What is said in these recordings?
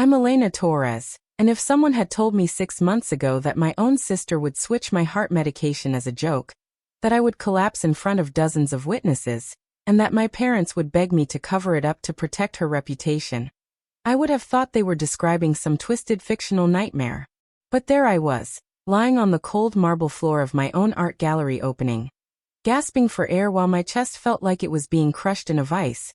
I'm Elena Torres, and if someone had told me 6 months ago that my own sister would switch my heart medication as a joke, that I would collapse in front of dozens of witnesses, and that my parents would beg me to cover it up to protect her reputation, I would have thought they were describing some twisted fictional nightmare. But there I was, lying on the cold marble floor of my own art gallery opening, gasping for air while my chest felt like it was being crushed in a vice,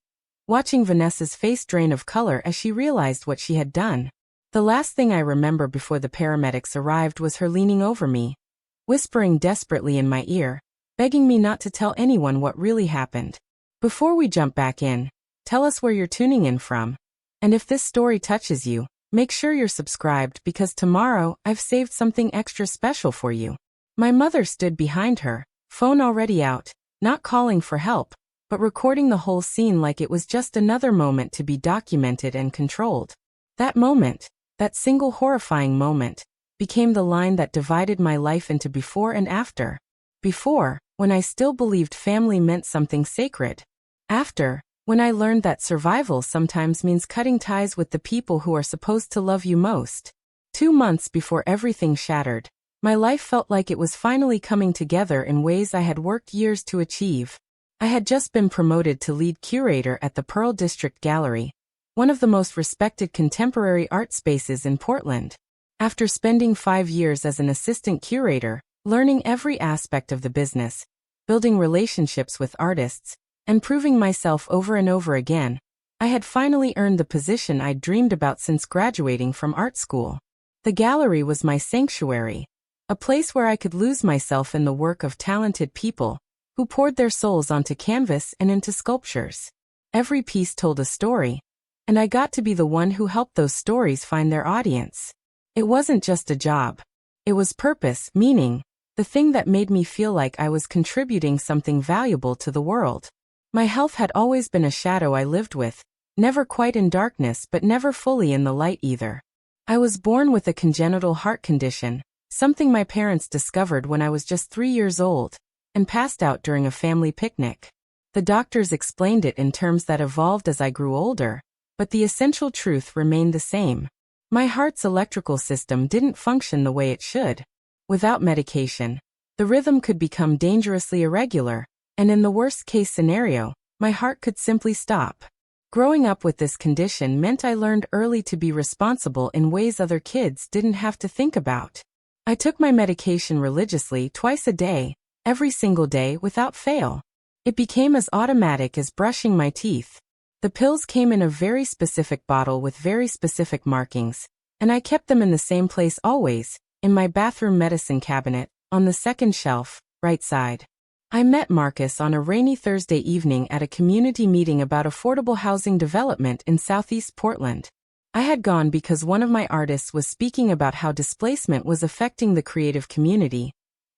watching Vanessa's face drain of color as she realized what she had done. The last thing I remember before the paramedics arrived was her leaning over me, whispering desperately in my ear, begging me not to tell anyone what really happened. Before we jump back in, tell us where you're tuning in from. And if this story touches you, make sure you're subscribed because tomorrow I've saved something extra special for you. My mother stood behind her, phone already out, not calling for help, but recording the whole scene like it was just another moment to be documented and controlled. That moment, that single horrifying moment, became the line that divided my life into before and after. Before, when I still believed family meant something sacred. After, when I learned that survival sometimes means cutting ties with the people who are supposed to love you most. 2 months before everything shattered, my life felt like it was finally coming together in ways I had worked years to achieve. I had just been promoted to lead curator at the Pearl District Gallery, one of the most respected contemporary art spaces in Portland. After spending 5 years as an assistant curator, learning every aspect of the business, building relationships with artists, and proving myself over and over again, I had finally earned the position I'd dreamed about since graduating from art school. The gallery was my sanctuary, a place where I could lose myself in the work of talented people who poured their souls onto canvas and into sculptures. Every piece told a story, and I got to be the one who helped those stories find their audience. It wasn't just a job. It was purpose, meaning, the thing that made me feel like I was contributing something valuable to the world. My health had always been a shadow I lived with, never quite in darkness but never fully in the light either. I was born with a congenital heart condition, something my parents discovered when I was just 3 years old, and passed out during a family picnic. The doctors explained it in terms that evolved as I grew older, but the essential truth remained the same. My heart's electrical system didn't function the way it should. Without medication, the rhythm could become dangerously irregular, and in the worst-case scenario, my heart could simply stop. Growing up with this condition meant I learned early to be responsible in ways other kids didn't have to think about. I took my medication religiously twice a day, every single day without fail. It became as automatic as brushing my teeth. The pills came in a very specific bottle with very specific markings, and I kept them in the same place always, in my bathroom medicine cabinet, on the second shelf, right side. I met Marcus on a rainy Thursday evening at a community meeting about affordable housing development in Southeast Portland. I had gone because one of my artists was speaking about how displacement was affecting the creative community,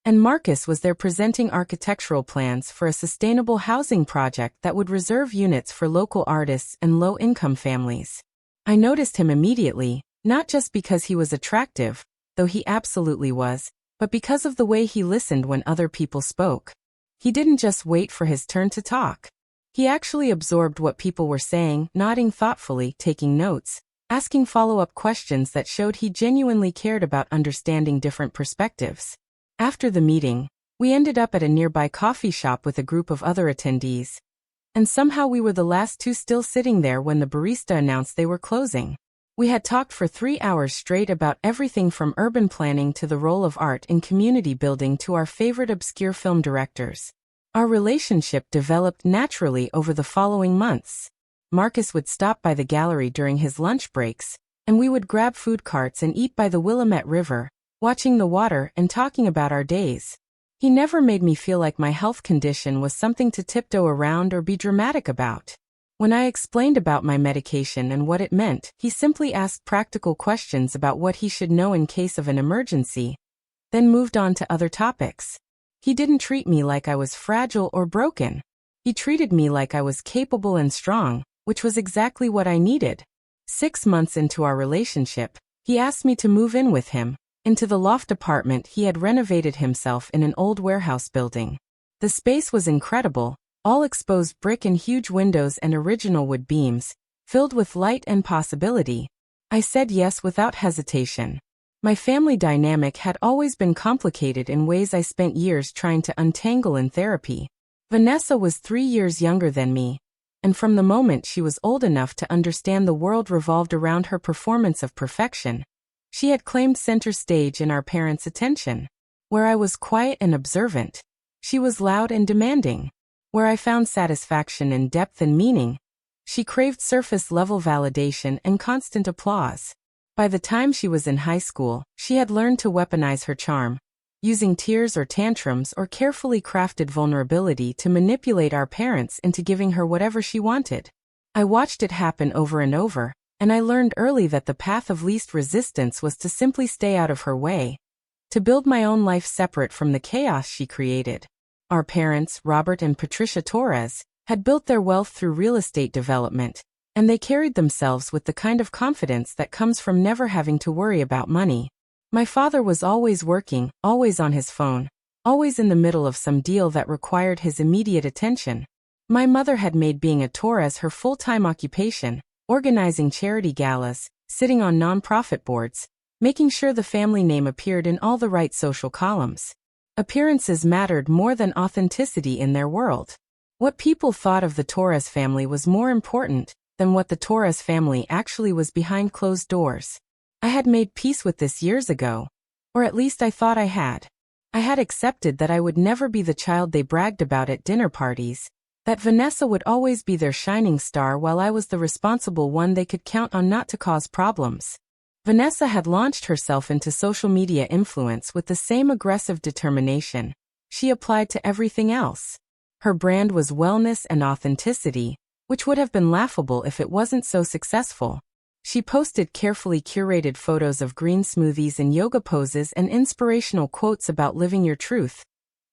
and Marcus was there presenting architectural plans for a sustainable housing project that would reserve units for local artists and low-income families. I noticed him immediately, not just because he was attractive, though he absolutely was, but because of the way he listened when other people spoke. He didn't just wait for his turn to talk. He actually absorbed what people were saying, nodding thoughtfully, taking notes, asking follow-up questions that showed he genuinely cared about understanding different perspectives. After the meeting, we ended up at a nearby coffee shop with a group of other attendees, and somehow we were the last two still sitting there when the barista announced they were closing. We had talked for 3 hours straight about everything from urban planning to the role of art in community building to our favorite obscure film directors. Our relationship developed naturally over the following months. Marcus would stop by the gallery during his lunch breaks, and we would grab food carts and eat by the Willamette River, watching the water and talking about our days. He never made me feel like my health condition was something to tiptoe around or be dramatic about. When I explained about my medication and what it meant, he simply asked practical questions about what he should know in case of an emergency, then moved on to other topics. He didn't treat me like I was fragile or broken. He treated me like I was capable and strong, which was exactly what I needed. 6 months into our relationship, he asked me to move in with him, into the loft apartment he had renovated himself in an old warehouse building. The space was incredible, all exposed brick and huge windows and original wood beams, filled with light and possibility. I said yes without hesitation. My family dynamic had always been complicated in ways I spent years trying to untangle in therapy. Vanessa was 3 years younger than me, and from the moment she was old enough to understand the world revolved around her performance of perfection, she had claimed center stage in our parents' attention. Where I was quiet and observant, she was loud and demanding. Where I found satisfaction in depth and meaning, she craved surface-level validation and constant applause. By the time she was in high school, she had learned to weaponize her charm, using tears or tantrums or carefully crafted vulnerability to manipulate our parents into giving her whatever she wanted. I watched it happen over and over, and I learned early that the path of least resistance was to simply stay out of her way, to build my own life separate from the chaos she created. Our parents, Robert and Patricia Torres, had built their wealth through real estate development, and they carried themselves with the kind of confidence that comes from never having to worry about money. My father was always working, always on his phone, always in the middle of some deal that required his immediate attention. My mother had made being a Torres her full-time occupation, organizing charity galas, sitting on non-profit boards, making sure the family name appeared in all the right social columns. Appearances mattered more than authenticity in their world. What people thought of the Torres family was more important than what the Torres family actually was behind closed doors. I had made peace with this years ago, or at least I thought I had. I had accepted that I would never be the child they bragged about at dinner parties, that Vanessa would always be their shining star while I was the responsible one they could count on not to cause problems. Vanessa had launched herself into social media influence with the same aggressive determination she applied to everything else. Her brand was wellness and authenticity, which would have been laughable if it wasn't so successful. She posted carefully curated photos of green smoothies and yoga poses and inspirational quotes about living your truth,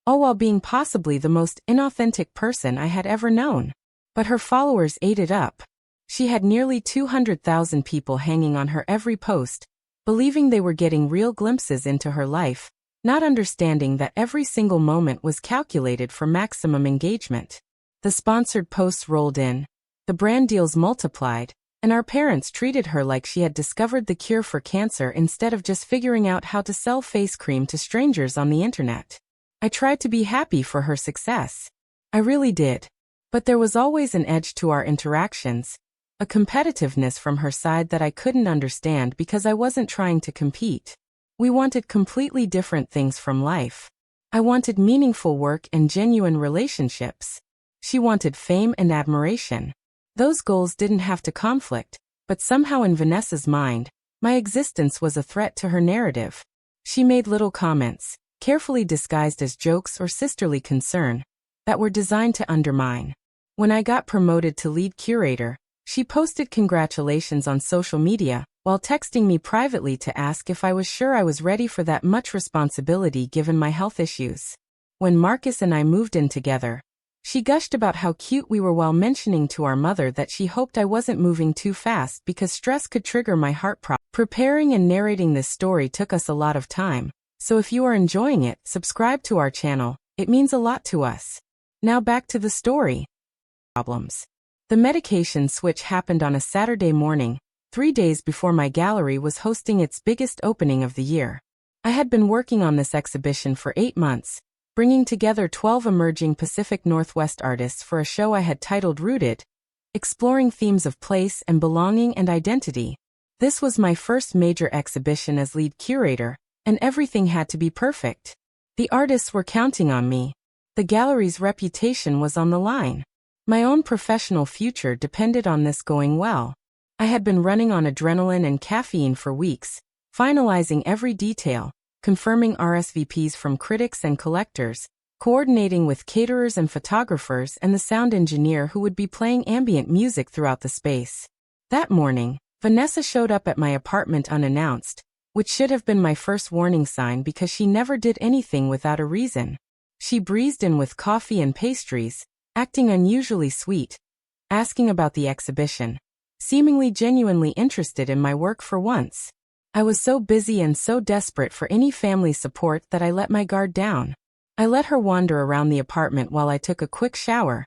all while being possibly the most inauthentic person I had ever known. But her followers ate it up. She had nearly 200,000 people hanging on her every post, believing they were getting real glimpses into her life, not understanding that every single moment was calculated for maximum engagement. The sponsored posts rolled in, the brand deals multiplied, and our parents treated her like she had discovered the cure for cancer instead of just figuring out how to sell face cream to strangers on the internet. I tried to be happy for her success. I really did. But there was always an edge to our interactions, a competitiveness from her side that I couldn't understand because I wasn't trying to compete. We wanted completely different things from life. I wanted meaningful work and genuine relationships. She wanted fame and admiration. Those goals didn't have to conflict, but somehow in Vanessa's mind, my existence was a threat to her narrative. She made little comments, carefully disguised as jokes or sisterly concern, that were designed to undermine. When I got promoted to lead curator, she posted congratulations on social media, while texting me privately to ask if I was sure I was ready for that much responsibility given my health issues. When Marcus and I moved in together, she gushed about how cute we were while mentioning to our mother that she hoped I wasn't moving too fast because stress could trigger my heart problem. Preparing and narrating this story took us a lot of time, so if you are enjoying it, subscribe to our channel, it means a lot to us. Now back to the story. Problems. The medication switch happened on a Saturday morning, 3 days before my gallery was hosting its biggest opening of the year. I had been working on this exhibition for 8 months, bringing together 12 emerging Pacific Northwest artists for a show I had titled Rooted, exploring themes of place and belonging and identity. This was my first major exhibition as lead curator, and everything had to be perfect. The artists were counting on me. The gallery's reputation was on the line. My own professional future depended on this going well. I had been running on adrenaline and caffeine for weeks, finalizing every detail, confirming RSVPs from critics and collectors, coordinating with caterers and photographers and the sound engineer who would be playing ambient music throughout the space. That morning, Vanessa showed up at my apartment unannounced, which should have been my first warning sign because she never did anything without a reason. She breezed in with coffee and pastries, acting unusually sweet, asking about the exhibition, seemingly genuinely interested in my work for once. I was so busy and so desperate for any family support that I let my guard down. I let her wander around the apartment while I took a quick shower,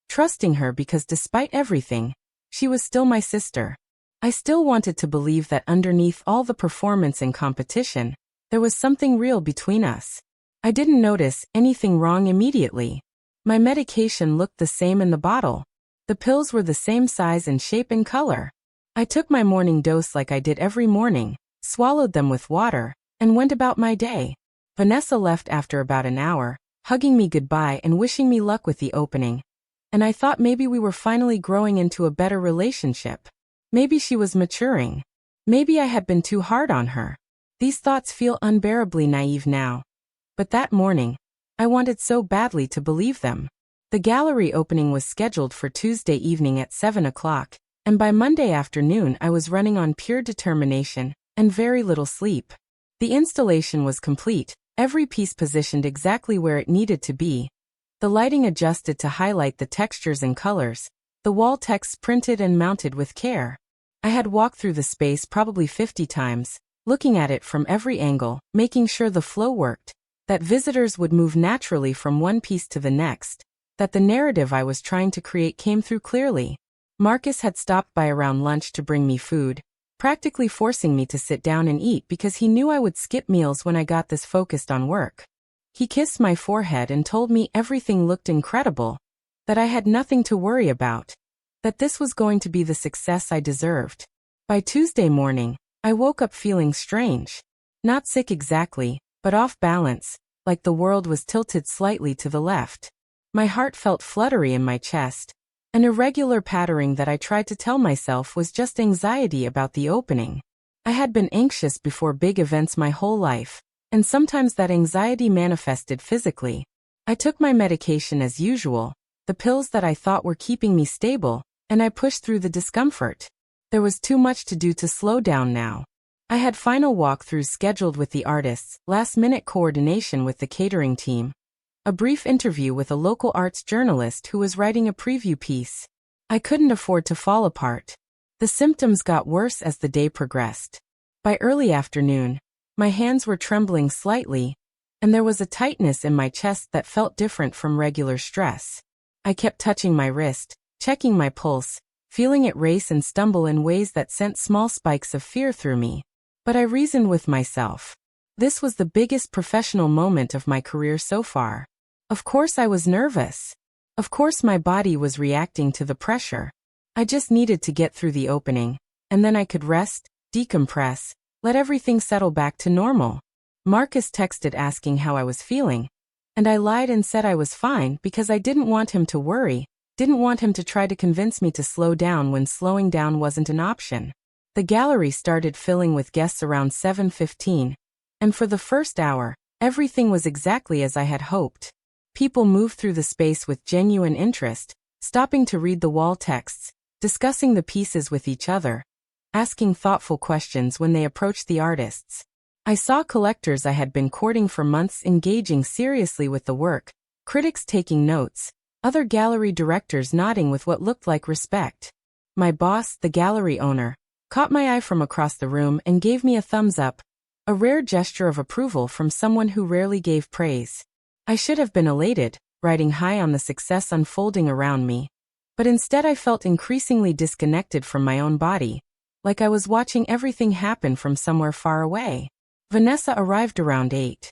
trusting her because despite everything, she was still my sister. I still wanted to believe that underneath all the performance and competition, there was something real between us. I didn't notice anything wrong immediately. My medication looked the same in the bottle. The pills were the same size and shape and color. I took my morning dose like I did every morning, swallowed them with water, and went about my day. Vanessa left after about an hour, hugging me goodbye and wishing me luck with the opening. And I thought maybe we were finally growing into a better relationship. Maybe she was maturing. Maybe I had been too hard on her. These thoughts feel unbearably naive now. But that morning, I wanted so badly to believe them. The gallery opening was scheduled for Tuesday evening at 7 o'clock, and by Monday afternoon I was running on pure determination and very little sleep. The installation was complete, every piece positioned exactly where it needed to be. The lighting adjusted to highlight the textures and colors, the wall text printed and mounted with care. I had walked through the space probably 50 times, looking at it from every angle, making sure the flow worked, that visitors would move naturally from one piece to the next, that the narrative I was trying to create came through clearly. Marcus had stopped by around lunch to bring me food, practically forcing me to sit down and eat because he knew I would skip meals when I got this focused on work. He kissed my forehead and told me everything looked incredible, that I had nothing to worry about, that this was going to be the success I deserved. By Tuesday morning, I woke up feeling strange. Not sick exactly, but off balance, like the world was tilted slightly to the left. My heart felt fluttery in my chest, an irregular pattering that I tried to tell myself was just anxiety about the opening. I had been anxious before big events my whole life, and sometimes that anxiety manifested physically. I took my medication as usual, the pills that I thought were keeping me stable, and I pushed through the discomfort. There was too much to do to slow down now. I had final walkthroughs scheduled with the artists, last-minute coordination with the catering team, a brief interview with a local arts journalist who was writing a preview piece. I couldn't afford to fall apart. The symptoms got worse as the day progressed. By early afternoon, my hands were trembling slightly, and there was a tightness in my chest that felt different from regular stress. I kept touching my wrist, checking my pulse, feeling it race and stumble in ways that sent small spikes of fear through me. But I reasoned with myself. This was the biggest professional moment of my career so far. Of course I was nervous. Of course my body was reacting to the pressure. I just needed to get through the opening, and then I could rest, decompress, let everything settle back to normal. Marcus texted asking how I was feeling, and I lied and said I was fine because I didn't want him to worry, didn't want him to try to convince me to slow down when slowing down wasn't an option. The gallery started filling with guests around 7:15, and for the first hour, everything was exactly as I had hoped. People moved through the space with genuine interest, stopping to read the wall texts, discussing the pieces with each other, asking thoughtful questions when they approached the artists. I saw collectors I had been courting for months engaging seriously with the work, critics taking notes, other gallery directors nodding with what looked like respect. My boss, the gallery owner, caught my eye from across the room and gave me a thumbs up, a rare gesture of approval from someone who rarely gave praise. I should have been elated, riding high on the success unfolding around me. But instead I felt increasingly disconnected from my own body, like I was watching everything happen from somewhere far away. Vanessa arrived around 8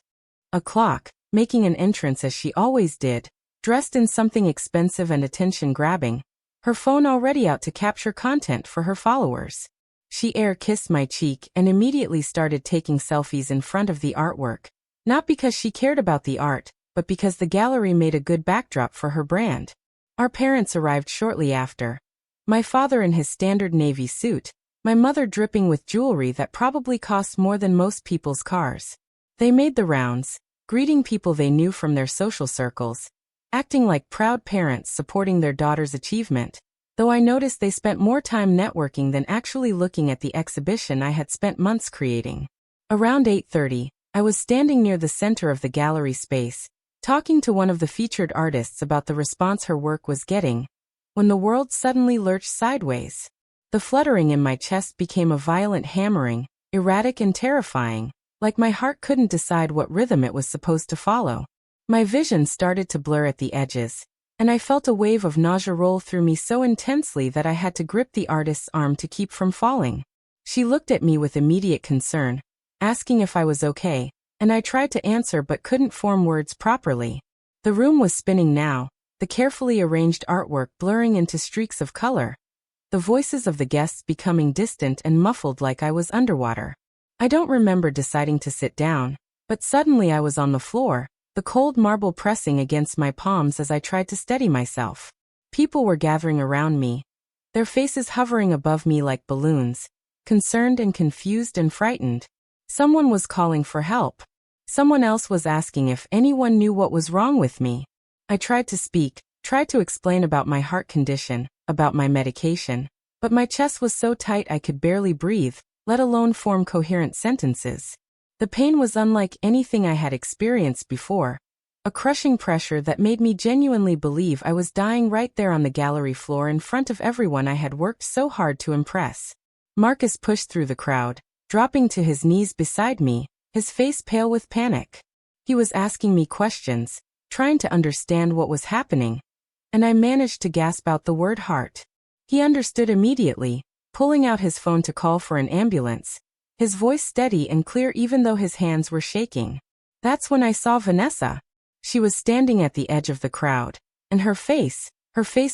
o'clock, making an entrance as she always did, dressed in something expensive and attention-grabbing, her phone already out to capture content for her followers. She kissed my cheek and immediately started taking selfies in front of the artwork, not because she cared about the art, but because the gallery made a good backdrop for her brand. Our parents arrived shortly after. My father in his standard navy suit, my mother dripping with jewelry that probably cost more than most people's cars. They made the rounds, greeting people they knew from their social circles, acting like proud parents supporting their daughter's achievement, though I noticed they spent more time networking than actually looking at the exhibition I had spent months creating. Around 8:30, I was standing near the center of the gallery space, talking to one of the featured artists about the response her work was getting, when the world suddenly lurched sideways. The fluttering in my chest became a violent hammering, erratic and terrifying, like my heart couldn't decide what rhythm it was supposed to follow. My vision started to blur at the edges, and I felt a wave of nausea roll through me so intensely that I had to grip the artist's arm to keep from falling. She looked at me with immediate concern, asking if I was okay, and I tried to answer but couldn't form words properly. The room was spinning now, the carefully arranged artwork blurring into streaks of color, the voices of the guests becoming distant and muffled like I was underwater. I don't remember deciding to sit down, but suddenly I was on the floor, the cold marble pressing against my palms as I tried to steady myself. People were gathering around me, their faces hovering above me like balloons, concerned and confused and frightened. Someone was calling for help. Someone else was asking if anyone knew what was wrong with me. I tried to speak, tried to explain about my heart condition, about my medication, but my chest was so tight I could barely breathe, let alone form coherent sentences. The pain was unlike anything I had experienced before, a crushing pressure that made me genuinely believe I was dying right there on the gallery floor in front of everyone I had worked so hard to impress. Marcus pushed through the crowd, dropping to his knees beside me, his face pale with panic. He was asking me questions, trying to understand what was happening, and I managed to gasp out the word heart. He understood immediately, pulling out his phone to call for an ambulance, his voice steady and clear even though his hands were shaking. That's when I saw Vanessa. She was standing at the edge of the crowd, and her face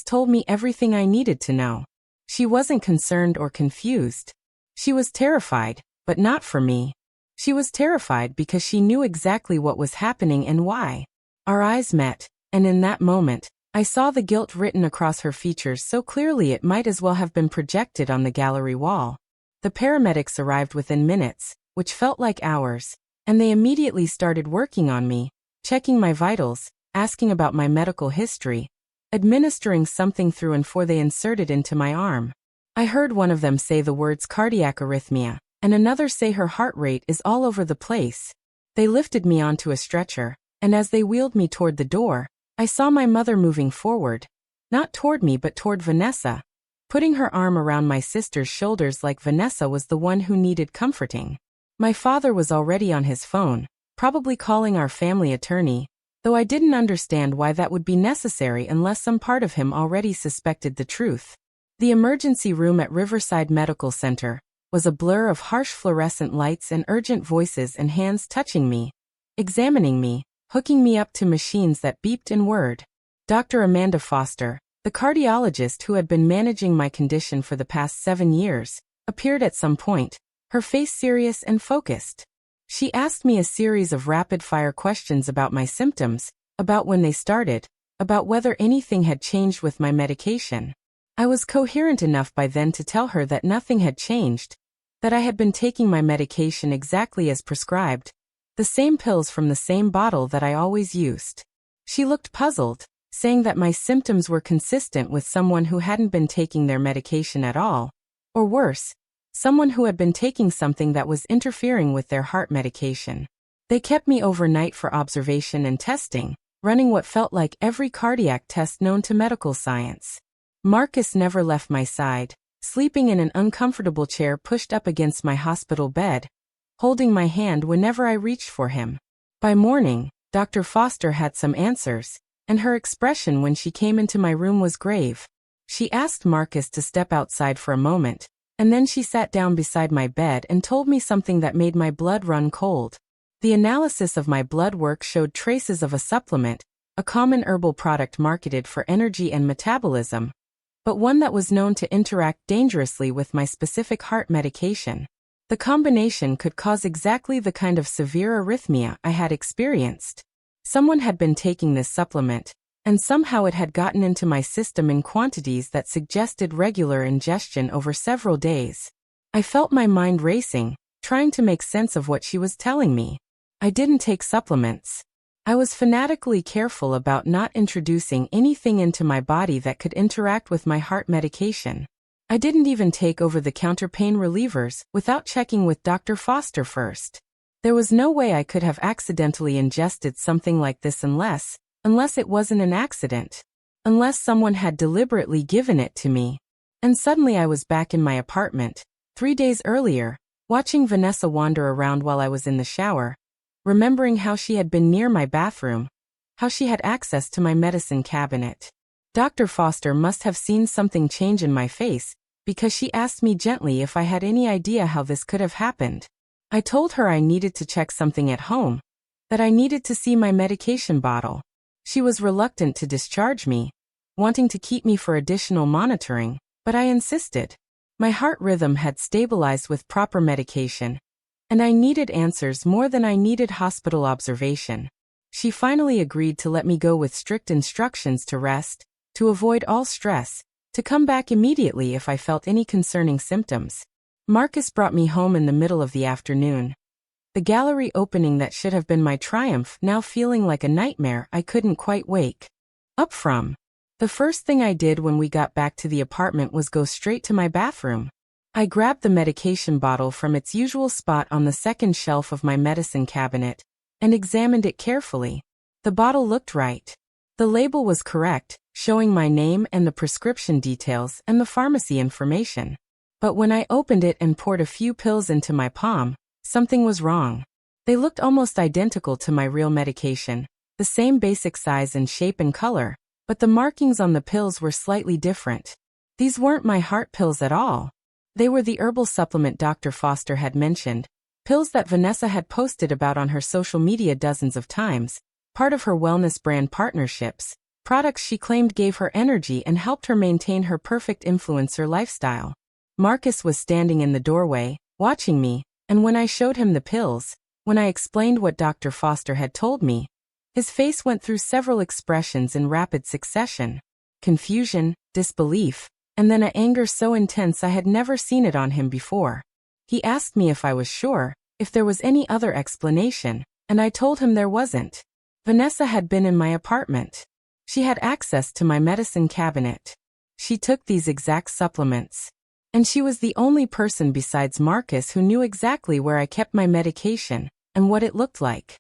told me everything I needed to know. She wasn't concerned or confused. She was terrified, but not for me. She was terrified because she knew exactly what was happening and why. Our eyes met, and in that moment, I saw the guilt written across her features so clearly it might as well have been projected on the gallery wall. The paramedics arrived within minutes, which felt like hours, and they immediately started working on me, checking my vitals, asking about my medical history, administering something through and for they inserted into my arm. I heard one of them say the words cardiac arrhythmia, and another say her heart rate is all over the place. They lifted me onto a stretcher, and as they wheeled me toward the door, I saw my mother moving forward, not toward me but toward Vanessa, putting her arm around my sister's shoulders like Vanessa was the one who needed comforting. My father was already on his phone, probably calling our family attorney, though I didn't understand why that would be necessary unless some part of him already suspected the truth. The emergency room at Riverside Medical Center was a blur of harsh fluorescent lights and urgent voices and hands touching me, examining me, hooking me up to machines that beeped and whirred. Dr. Amanda Foster, the cardiologist who had been managing my condition for the past 7 years, appeared at some point, her face serious and focused. She asked me a series of rapid-fire questions about my symptoms, about when they started, about whether anything had changed with my medication. I was coherent enough by then to tell her that nothing had changed, that I had been taking my medication exactly as prescribed, the same pills from the same bottle that I always used. She looked puzzled, saying that my symptoms were consistent with someone who hadn't been taking their medication at all, or worse, someone who had been taking something that was interfering with their heart medication. They kept me overnight for observation and testing, running what felt like every cardiac test known to medical science. Marcus never left my side, sleeping in an uncomfortable chair pushed up against my hospital bed, holding my hand whenever I reached for him. By morning, Dr. Foster had some answers, and her expression when she came into my room was grave. She asked Marcus to step outside for a moment, and then she sat down beside my bed and told me something that made my blood run cold. The analysis of my blood work showed traces of a supplement, a common herbal product marketed for energy and metabolism, but one that was known to interact dangerously with my specific heart medication. The combination could cause exactly the kind of severe arrhythmia I had experienced. Someone had been taking this supplement, and somehow it had gotten into my system in quantities that suggested regular ingestion over several days. I felt my mind racing, trying to make sense of what she was telling me. I didn't take supplements. I was fanatically careful about not introducing anything into my body that could interact with my heart medication. I didn't even take over-the-counter pain relievers without checking with Dr. Foster first. There was no way I could have accidentally ingested something like this unless it wasn't an accident. Unless someone had deliberately given it to me. And suddenly I was back in my apartment, 3 days earlier, watching Vanessa wander around while I was in the shower, remembering how she had been near my bathroom, how she had access to my medicine cabinet. Dr. Foster must have seen something change in my face, because she asked me gently if I had any idea how this could have happened. I told her I needed to check something at home, that I needed to see my medication bottle. She was reluctant to discharge me, wanting to keep me for additional monitoring, but I insisted. My heart rhythm had stabilized with proper medication, and I needed answers more than I needed hospital observation. She finally agreed to let me go with strict instructions to rest, to avoid all stress, to come back immediately if I felt any concerning symptoms. Marcus brought me home in the middle of the afternoon. The gallery opening that should have been my triumph now feeling like a nightmare I couldn't quite wake up from. The first thing I did when we got back to the apartment was go straight to my bathroom. I grabbed the medication bottle from its usual spot on the second shelf of my medicine cabinet and examined it carefully. The bottle looked right. The label was correct, showing my name and the prescription details and the pharmacy information. But when I opened it and poured a few pills into my palm, something was wrong. They looked almost identical to my real medication, the same basic size and shape and color, but the markings on the pills were slightly different. These weren't my heart pills at all. They were the herbal supplement Dr. Foster had mentioned, pills that Vanessa had posted about on her social media dozens of times, part of her wellness brand partnerships, products she claimed gave her energy and helped her maintain her perfect influencer lifestyle. Marcus was standing in the doorway, watching me, and when I showed him the pills, when I explained what Dr. Foster had told me, his face went through several expressions in rapid succession: confusion, disbelief, and then an anger so intense I had never seen it on him before. He asked me if I was sure, if there was any other explanation, and I told him there wasn't. Vanessa had been in my apartment. She had access to my medicine cabinet. She took these exact supplements. And she was the only person besides Marcus who knew exactly where I kept my medication and what it looked like.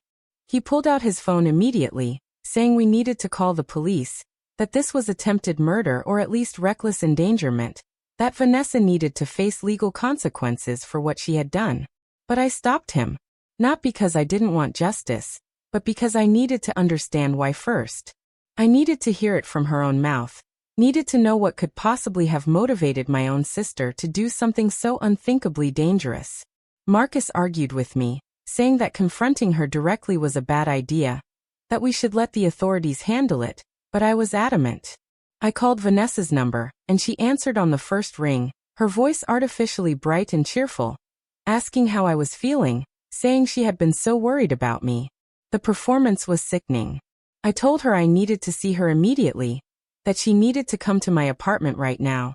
He pulled out his phone immediately, saying we needed to call the police, that this was attempted murder or at least reckless endangerment, that Vanessa needed to face legal consequences for what she had done. But I stopped him, not because I didn't want justice, but because I needed to understand why first. I needed to hear it from her own mouth. Needed to know what could possibly have motivated my own sister to do something so unthinkably dangerous. Marcus argued with me, saying that confronting her directly was a bad idea, that we should let the authorities handle it, but I was adamant. I called Vanessa's number, and she answered on the first ring, her voice artificially bright and cheerful, asking how I was feeling, saying she had been so worried about me. The performance was sickening. I told her I needed to see her immediately, that she needed to come to my apartment right now.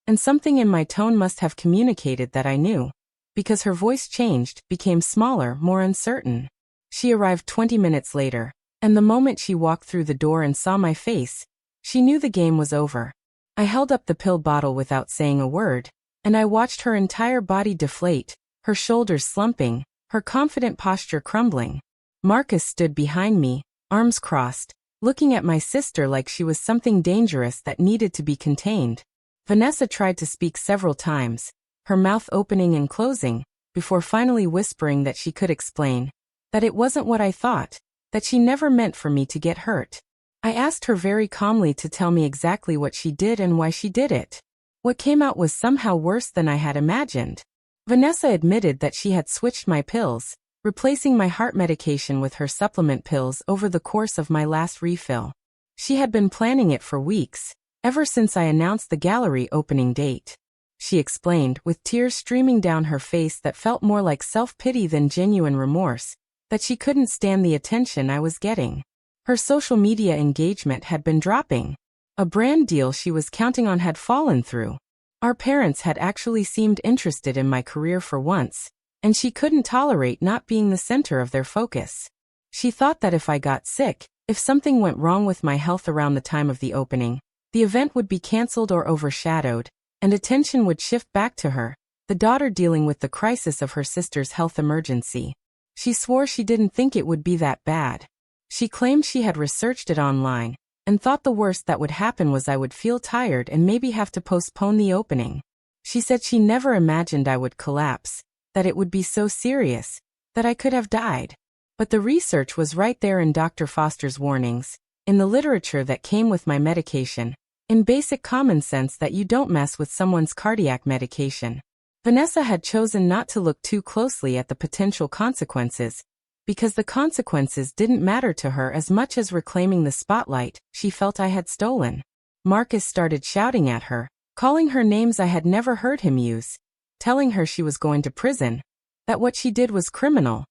And something in my tone must have communicated that I knew, because her voice changed, became smaller, more uncertain. She arrived 20 minutes later, and the moment she walked through the door and saw my face, she knew the game was over. I held up the pill bottle without saying a word, and I watched her entire body deflate, her shoulders slumping, her confident posture crumbling. Marcus stood behind me, arms crossed, looking at my sister like she was something dangerous that needed to be contained. Vanessa tried to speak several times, her mouth opening and closing, before finally whispering that she could explain, that it wasn't what I thought, that she never meant for me to get hurt. I asked her very calmly to tell me exactly what she did and why she did it. What came out was somehow worse than I had imagined. Vanessa admitted that she had switched my pills, replacing my heart medication with her supplement pills over the course of my last refill. She had been planning it for weeks, ever since I announced the gallery opening date. She explained, with tears streaming down her face that felt more like self-pity than genuine remorse, that she couldn't stand the attention I was getting. Her social media engagement had been dropping. A brand deal she was counting on had fallen through. Our parents had actually seemed interested in my career for once, and she couldn't tolerate not being the center of their focus. She thought that if I got sick, if something went wrong with my health around the time of the opening, the event would be canceled or overshadowed, and attention would shift back to her, the daughter dealing with the crisis of her sister's health emergency. She swore she didn't think it would be that bad. She claimed she had researched it online, and thought the worst that would happen was I would feel tired and maybe have to postpone the opening. She said she never imagined I would collapse, that it would be so serious, that I could have died. But the research was right there in Dr. Foster's warnings, in the literature that came with my medication, in basic common sense that you don't mess with someone's cardiac medication. Vanessa had chosen not to look too closely at the potential consequences, because the consequences didn't matter to her as much as reclaiming the spotlight she felt I had stolen. Marcus started shouting at her, calling her names I had never heard him use, telling her she was going to prison, that what she did was criminal,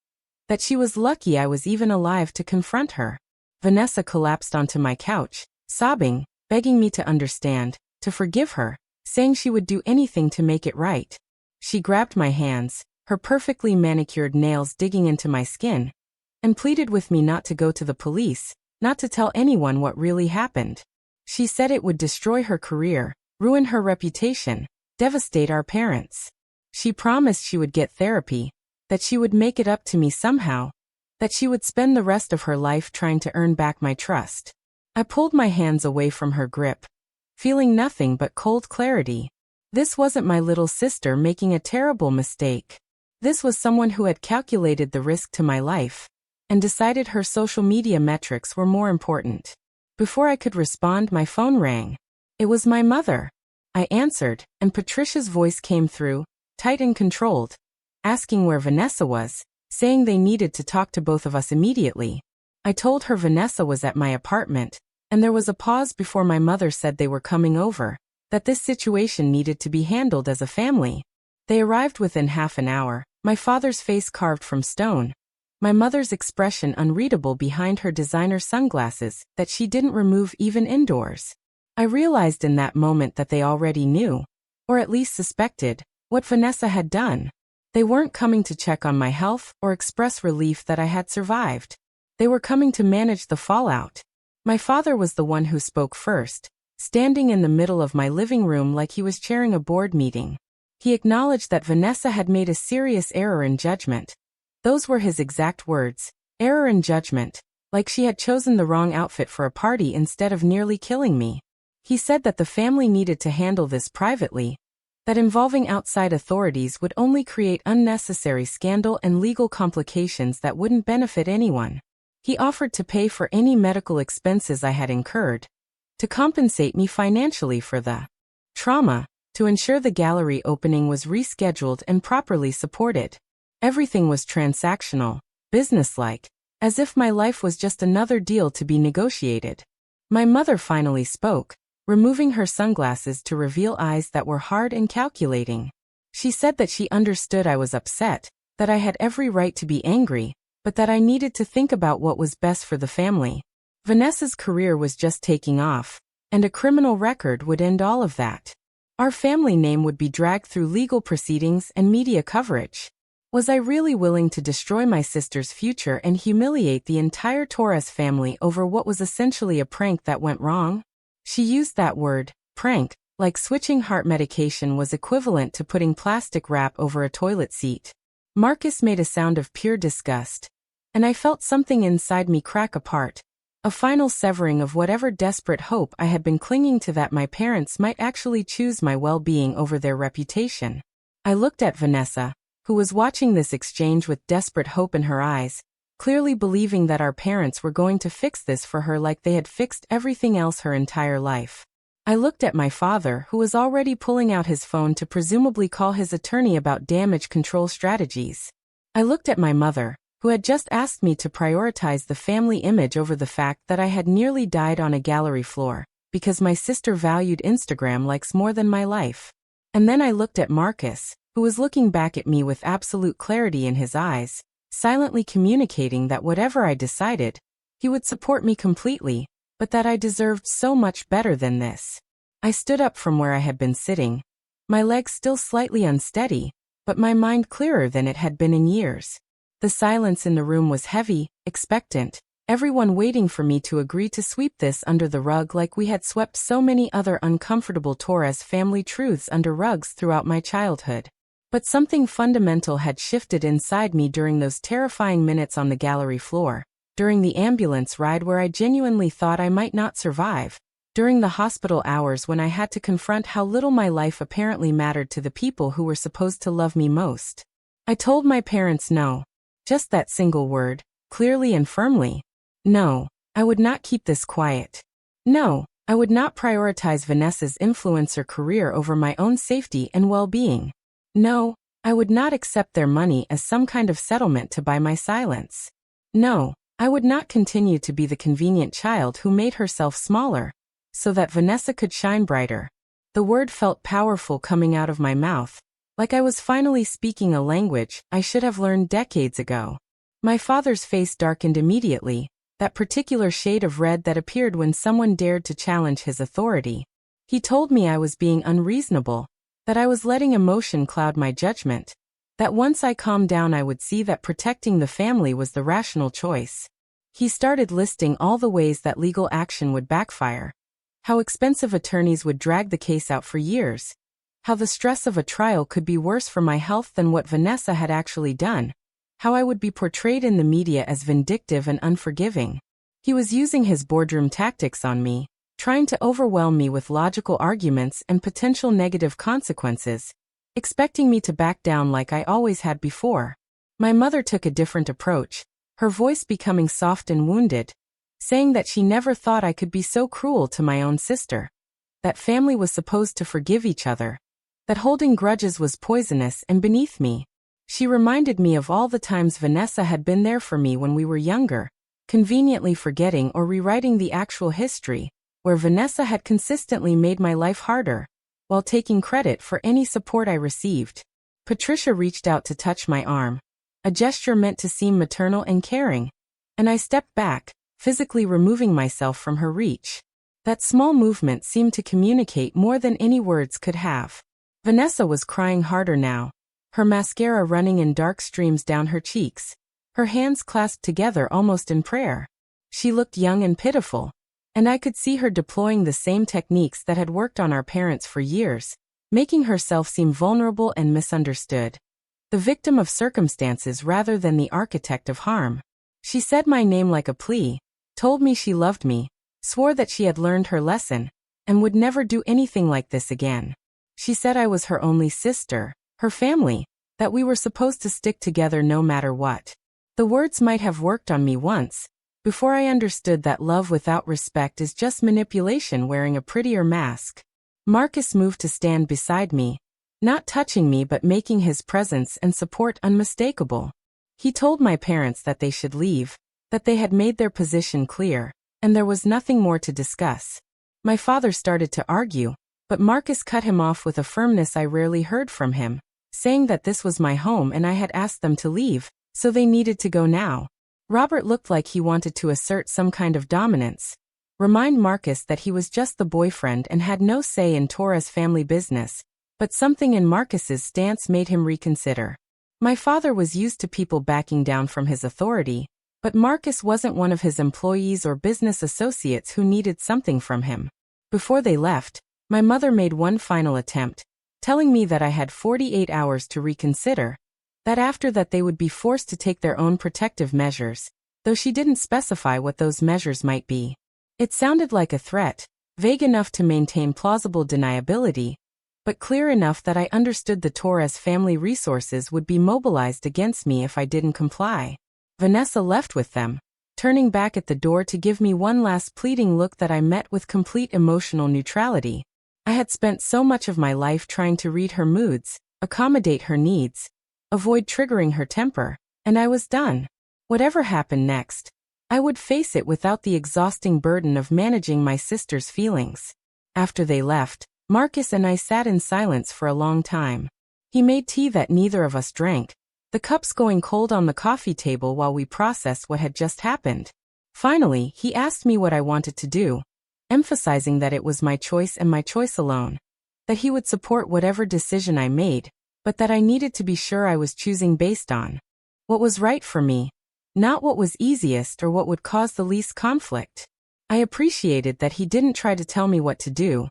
that she was lucky I was even alive to confront her. Vanessa collapsed onto my couch, sobbing, begging me to understand, to forgive her, saying she would do anything to make it right. She grabbed my hands, her perfectly manicured nails digging into my skin, and pleaded with me not to go to the police, not to tell anyone what really happened. She said it would destroy her career, ruin her reputation, devastate our parents. She promised she would get therapy, that she would make it up to me somehow, that she would spend the rest of her life trying to earn back my trust. I pulled my hands away from her grip, feeling nothing but cold clarity. This wasn't my little sister making a terrible mistake. This was someone who had calculated the risk to my life and decided her social media metrics were more important. Before I could respond, my phone rang. It was my mother. I answered, and Patricia's voice came through, tight and controlled, asking where Vanessa was, saying they needed to talk to both of us immediately. I told her Vanessa was at my apartment, and there was a pause before my mother said they were coming over, that this situation needed to be handled as a family. They arrived within half an hour, my father's face carved from stone, my mother's expression unreadable behind her designer sunglasses that she didn't remove even indoors. I realized in that moment that they already knew, or at least suspected, what Vanessa had done. They weren't coming to check on my health or express relief that I had survived. They were coming to manage the fallout. My father was the one who spoke first, standing in the middle of my living room like he was chairing a board meeting. He acknowledged that Vanessa had made a serious error in judgment. Those were his exact words, error in judgment, like she had chosen the wrong outfit for a party instead of nearly killing me. He said that the family needed to handle this privately, that involving outside authorities would only create unnecessary scandal and legal complications that wouldn't benefit anyone. He offered to pay for any medical expenses I had incurred, to compensate me financially for the trauma, to ensure the gallery opening was rescheduled and properly supported. Everything was transactional, businesslike, as if my life was just another deal to be negotiated. My mother finally spoke, removing her sunglasses to reveal eyes that were hard and calculating. She said that she understood I was upset, that I had every right to be angry, but that I needed to think about what was best for the family. Vanessa's career was just taking off, and a criminal record would end all of that. Our family name would be dragged through legal proceedings and media coverage. Was I really willing to destroy my sister's future and humiliate the entire Torres family over what was essentially a prank that went wrong? She used that word, prank, like switching heart medication was equivalent to putting plastic wrap over a toilet seat. Marcus made a sound of pure disgust, and I felt something inside me crack apart, a final severing of whatever desperate hope I had been clinging to that my parents might actually choose my well-being over their reputation. I looked at Vanessa, who was watching this exchange with desperate hope in her eyes, clearly believing that our parents were going to fix this for her like they had fixed everything else her entire life. I looked at my father, who was already pulling out his phone to presumably call his attorney about damage control strategies. I looked at my mother, who had just asked me to prioritize the family image over the fact that I had nearly died on a gallery floor, because my sister valued Instagram likes more than my life. And then I looked at Marcus, who was looking back at me with absolute clarity in his eyes, silently communicating that whatever I decided, he would support me completely, but that I deserved so much better than this. I stood up from where I had been sitting, my legs still slightly unsteady, but my mind clearer than it had been in years. The silence in the room was heavy, expectant, everyone waiting for me to agree to sweep this under the rug like we had swept so many other uncomfortable Torres family truths under rugs throughout my childhood. But something fundamental had shifted inside me during those terrifying minutes on the gallery floor, during the ambulance ride where I genuinely thought I might not survive, during the hospital hours when I had to confront how little my life apparently mattered to the people who were supposed to love me most. I told my parents no. Just that single word, clearly and firmly. No, I would not keep this quiet. No, I would not prioritize Vanessa's influencer career over my own safety and well-being. No, I would not accept their money as some kind of settlement to buy my silence. No, I would not continue to be the convenient child who made herself smaller, so that Vanessa could shine brighter. The word felt powerful coming out of my mouth, like I was finally speaking a language I should have learned decades ago. My father's face darkened immediately, that particular shade of red that appeared when someone dared to challenge his authority. He told me I was being unreasonable, that I was letting emotion cloud my judgment, that once I calmed down I would see that protecting the family was the rational choice. He started listing all the ways that legal action would backfire, how expensive attorneys would drag the case out for years, how the stress of a trial could be worse for my health than what Vanessa had actually done, how I would be portrayed in the media as vindictive and unforgiving. He was using his boardroom tactics on me, trying to overwhelm me with logical arguments and potential negative consequences, expecting me to back down like I always had before. My mother took a different approach, her voice becoming soft and wounded, saying that she never thought I could be so cruel to my own sister, that family was supposed to forgive each other, that holding grudges was poisonous and beneath me. She reminded me of all the times Vanessa had been there for me when we were younger, conveniently forgetting or rewriting the actual history, where Vanessa had consistently made my life harder, while taking credit for any support I received. Patricia reached out to touch my arm, a gesture meant to seem maternal and caring, and I stepped back, physically removing myself from her reach. That small movement seemed to communicate more than any words could have. Vanessa was crying harder now, her mascara running in dark streams down her cheeks, her hands clasped together almost in prayer. She looked young and pitiful, and I could see her deploying the same techniques that had worked on our parents for years, making herself seem vulnerable and misunderstood. The victim of circumstances rather than the architect of harm. She said my name like a plea, told me she loved me, swore that she had learned her lesson, and would never do anything like this again. She said I was her only sister, her family, that we were supposed to stick together no matter what. The words might have worked on me once, before I understood that love without respect is just manipulation wearing a prettier mask. Marcus moved to stand beside me, not touching me but making his presence and support unmistakable. He told my parents that they should leave, that they had made their position clear, and there was nothing more to discuss. My father started to argue, but Marcus cut him off with a firmness I rarely heard from him, saying that this was my home and I had asked them to leave, so they needed to go now. Robert looked like he wanted to assert some kind of dominance, remind Marcus that he was just the boyfriend and had no say in Torres' family business, but something in Marcus's stance made him reconsider. My father was used to people backing down from his authority, but Marcus wasn't one of his employees or business associates who needed something from him. Before they left, my mother made one final attempt, telling me that I had 48 hours to reconsider, that after that they would be forced to take their own protective measures, though she didn't specify what those measures might be. It sounded like a threat, vague enough to maintain plausible deniability, but clear enough that I understood the Torres family resources would be mobilized against me if I didn't comply. Vanessa left with them, turning back at the door to give me one last pleading look that I met with complete emotional neutrality. I had spent so much of my life trying to read her moods, accommodate her needs, avoid triggering her temper, and I was done. Whatever happened next, I would face it without the exhausting burden of managing my sister's feelings. After they left, Marcus and I sat in silence for a long time. He made tea that neither of us drank, the cups going cold on the coffee table while we processed what had just happened. Finally, he asked me what I wanted to do, emphasizing that it was my choice and my choice alone, that he would support whatever decision I made, but that I needed to be sure I was choosing based on what was right for me, not what was easiest or what would cause the least conflict. I appreciated that he didn't try to tell me what to do,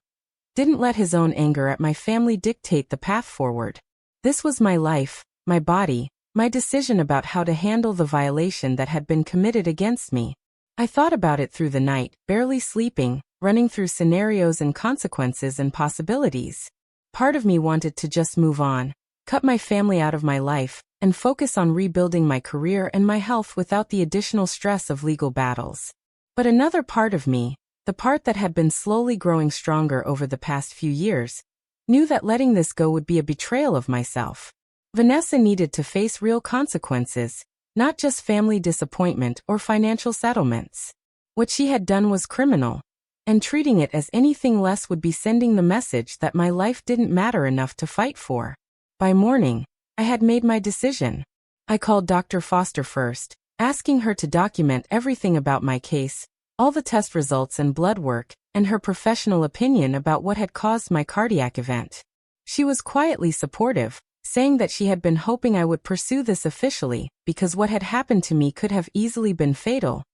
didn't let his own anger at my family dictate the path forward. This was my life, my body, my decision about how to handle the violation that had been committed against me. I thought about it through the night, barely sleeping, running through scenarios and consequences and possibilities. Part of me wanted to just move on, cut my family out of my life, and focus on rebuilding my career and my health without the additional stress of legal battles. But another part of me, the part that had been slowly growing stronger over the past few years, knew that letting this go would be a betrayal of myself. Vanessa needed to face real consequences, not just family disappointment or financial settlements. What she had done was criminal, and treating it as anything less would be sending the message that my life didn't matter enough to fight for. By morning, I had made my decision. I called Dr. Foster first, asking her to document everything about my case, all the test results and blood work, and her professional opinion about what had caused my cardiac event. She was quietly supportive, saying that she had been hoping I would pursue this officially because what had happened to me could have easily been fatal,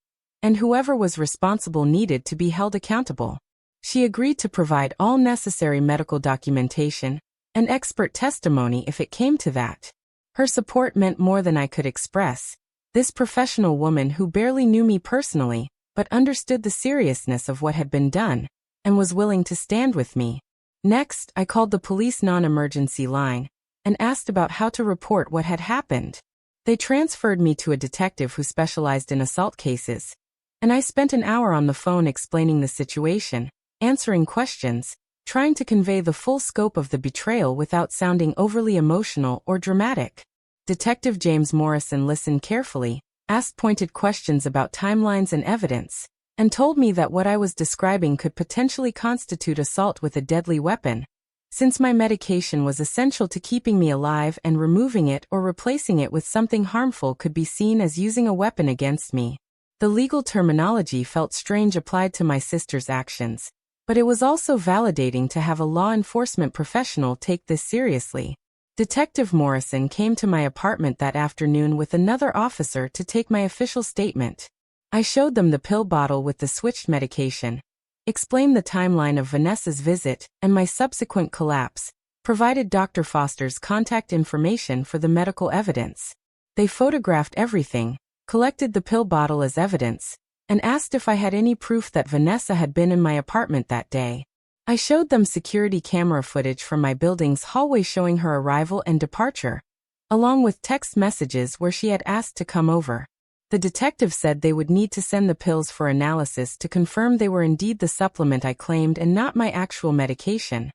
and whoever was responsible needed to be held accountable. She agreed to provide all necessary medical documentation and expert testimony if it came to that. Her support meant more than I could express. This professional woman who barely knew me personally, but understood the seriousness of what had been done, and was willing to stand with me. Next, I called the police non-emergency line and asked about how to report what had happened. They transferred me to a detective who specialized in assault cases, and I spent an hour on the phone explaining the situation, answering questions, trying to convey the full scope of the betrayal without sounding overly emotional or dramatic. Detective James Morrison listened carefully, asked pointed questions about timelines and evidence, and told me that what I was describing could potentially constitute assault with a deadly weapon, since my medication was essential to keeping me alive and removing it or replacing it with something harmful could be seen as using a weapon against me. The legal terminology felt strange applied to my sister's actions, but it was also validating to have a law enforcement professional take this seriously. Detective Morrison came to my apartment that afternoon with another officer to take my official statement. I showed them the pill bottle with the switched medication, explained the timeline of Vanessa's visit and my subsequent collapse, provided Dr. Foster's contact information for the medical evidence. They photographed everything, collected the pill bottle as evidence, and asked if I had any proof that Vanessa had been in my apartment that day. I showed them security camera footage from my building's hallway showing her arrival and departure, along with text messages where she had asked to come over. The detective said they would need to send the pills for analysis to confirm they were indeed the supplement I claimed and not my actual medication,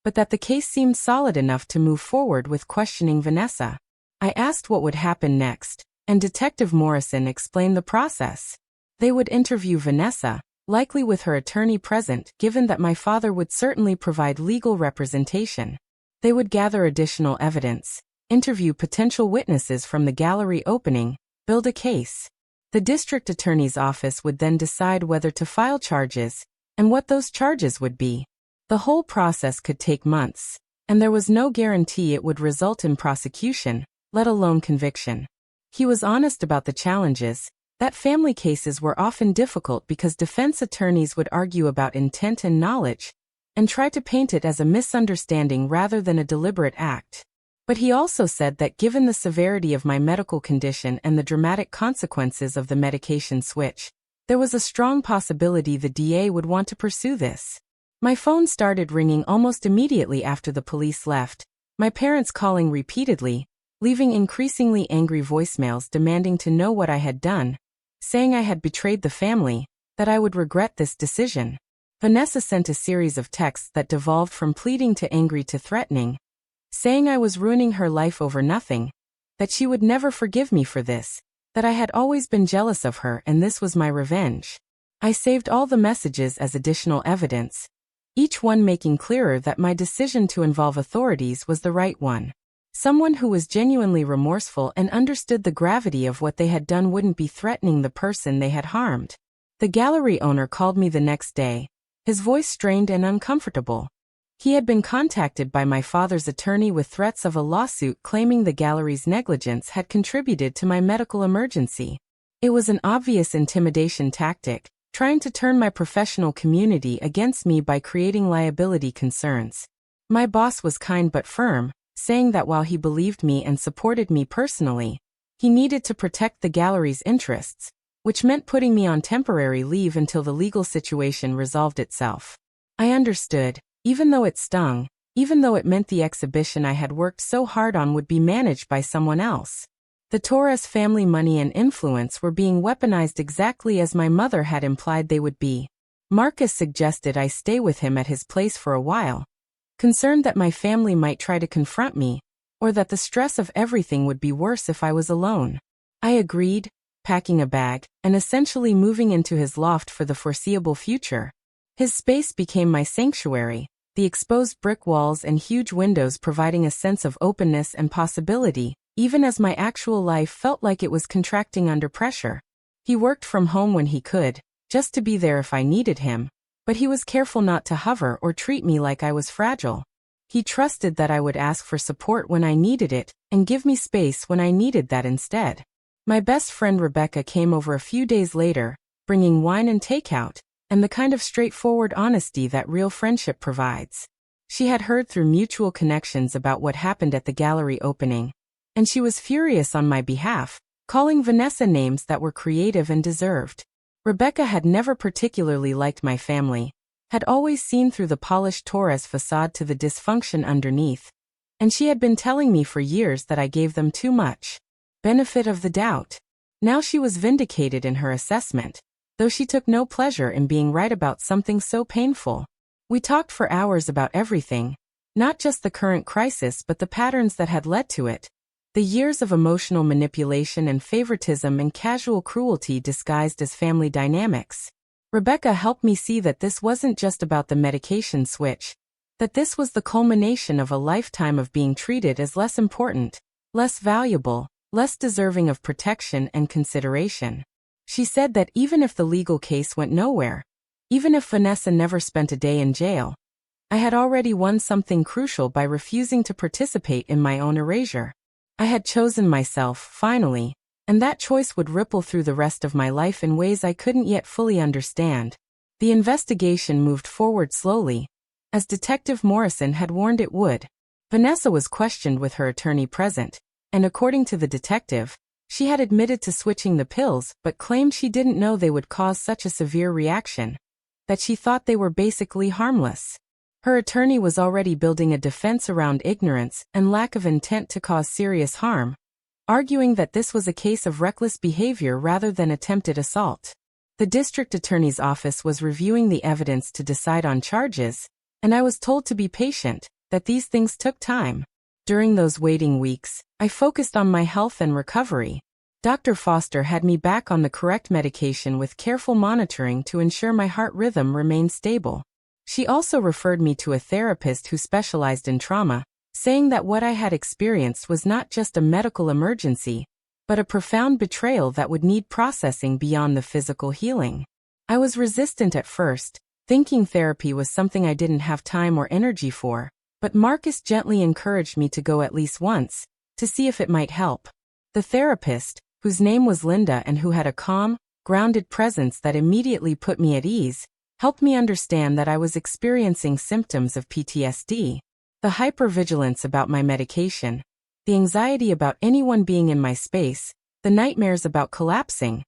but that the case seemed solid enough to move forward with questioning Vanessa. I asked what would happen next, and Detective Morrison explained the process. They would interview Vanessa, likely with her attorney present, given that my father would certainly provide legal representation. They would gather additional evidence, interview potential witnesses from the gallery opening, build a case. The district attorney's office would then decide whether to file charges, and what those charges would be. The whole process could take months, and there was no guarantee it would result in prosecution, let alone conviction. He was honest about the challenges, that family cases were often difficult because defense attorneys would argue about intent and knowledge, and try to paint it as a misunderstanding rather than a deliberate act. But he also said that given the severity of my medical condition and the dramatic consequences of the medication switch, there was a strong possibility the DA would want to pursue this. My phone started ringing almost immediately after the police left, my parents calling repeatedly, leaving increasingly angry voicemails demanding to know what I had done, saying I had betrayed the family, that I would regret this decision. Vanessa sent a series of texts that devolved from pleading to angry to threatening, saying I was ruining her life over nothing, that she would never forgive me for this, that I had always been jealous of her and this was my revenge. I saved all the messages as additional evidence, each one making clearer that my decision to involve authorities was the right one. Someone who was genuinely remorseful and understood the gravity of what they had done wouldn't be threatening the person they had harmed. The gallery owner called me the next day, his voice strained and uncomfortable. He had been contacted by my father's attorney with threats of a lawsuit claiming the gallery's negligence had contributed to my medical emergency. It was an obvious intimidation tactic, trying to turn my professional community against me by creating liability concerns. My boss was kind but firm, saying that while he believed me and supported me personally, he needed to protect the gallery's interests, which meant putting me on temporary leave until the legal situation resolved itself. I understood, even though it stung, even though it meant the exhibition I had worked so hard on would be managed by someone else. The Torres family money and influence were being weaponized exactly as my mother had implied they would be. Marcus suggested I stay with him at his place for a while, concerned that my family might try to confront me, or that the stress of everything would be worse if I was alone. I agreed, packing a bag, and essentially moving into his loft for the foreseeable future. His space became my sanctuary, the exposed brick walls and huge windows providing a sense of openness and possibility, even as my actual life felt like it was contracting under pressure. He worked from home when he could, just to be there if I needed him, but he was careful not to hover or treat me like I was fragile. He trusted that I would ask for support when I needed it, and give me space when I needed that instead. My best friend Rebecca came over a few days later, bringing wine and takeout, and the kind of straightforward honesty that real friendship provides. She had heard through mutual connections about what happened at the gallery opening, and she was furious on my behalf, calling Vanessa names that were creative and deserved. Rebecca had never particularly liked my family, had always seen through the polished Torres facade to the dysfunction underneath, and she had been telling me for years that I gave them too much benefit of the doubt. Now she was vindicated in her assessment, though she took no pleasure in being right about something so painful. We talked for hours about everything, not just the current crisis but the patterns that had led to it. The years of emotional manipulation and favoritism and casual cruelty disguised as family dynamics. Rebecca helped me see that this wasn't just about the medication switch, that this was the culmination of a lifetime of being treated as less important, less valuable, less deserving of protection and consideration. She said that even if the legal case went nowhere, even if Vanessa never spent a day in jail, I had already won something crucial by refusing to participate in my own erasure. I had chosen myself, finally, and that choice would ripple through the rest of my life in ways I couldn't yet fully understand. The investigation moved forward slowly, as Detective Morrison had warned it would. Vanessa was questioned with her attorney present, and according to the detective, she had admitted to switching the pills but claimed she didn't know they would cause such a severe reaction, that she thought they were basically harmless. Her attorney was already building a defense around ignorance and lack of intent to cause serious harm, arguing that this was a case of reckless behavior rather than attempted assault. The district attorney's office was reviewing the evidence to decide on charges, and I was told to be patient, that these things took time. During those waiting weeks, I focused on my health and recovery. Dr. Foster had me back on the correct medication with careful monitoring to ensure my heart rhythm remained stable. She also referred me to a therapist who specialized in trauma, saying that what I had experienced was not just a medical emergency, but a profound betrayal that would need processing beyond the physical healing. I was resistant at first, thinking therapy was something I didn't have time or energy for, but Marcus gently encouraged me to go at least once, to see if it might help. The therapist, whose name was Linda and who had a calm, grounded presence that immediately put me at ease, helped me understand that I was experiencing symptoms of PTSD. The hypervigilance about my medication, the anxiety about anyone being in my space, the nightmares about collapsing.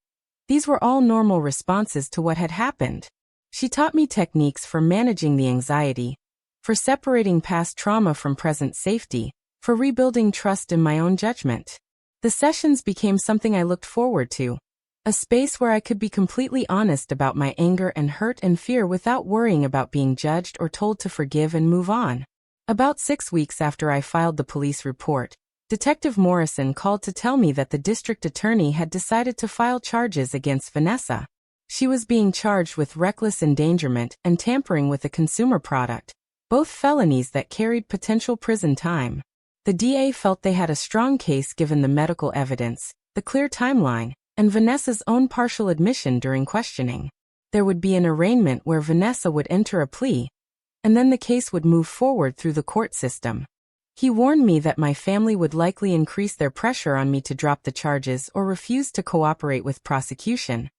These were all normal responses to what had happened. She taught me techniques for managing the anxiety, for separating past trauma from present safety, for rebuilding trust in my own judgment. The sessions became something I looked forward to. A space where I could be completely honest about my anger and hurt and fear without worrying about being judged or told to forgive and move on. About 6 weeks after I filed the police report, Detective Morrison called to tell me that the district attorney had decided to file charges against Vanessa. She was being charged with reckless endangerment and tampering with a consumer product, both felonies that carried potential prison time. The DA felt they had a strong case given the medical evidence, the clear timeline, and Vanessa's own partial admission during questioning. There would be an arraignment where Vanessa would enter a plea, and then the case would move forward through the court system. He warned me that my family would likely increase their pressure on me to drop the charges or refuse to cooperate with prosecution.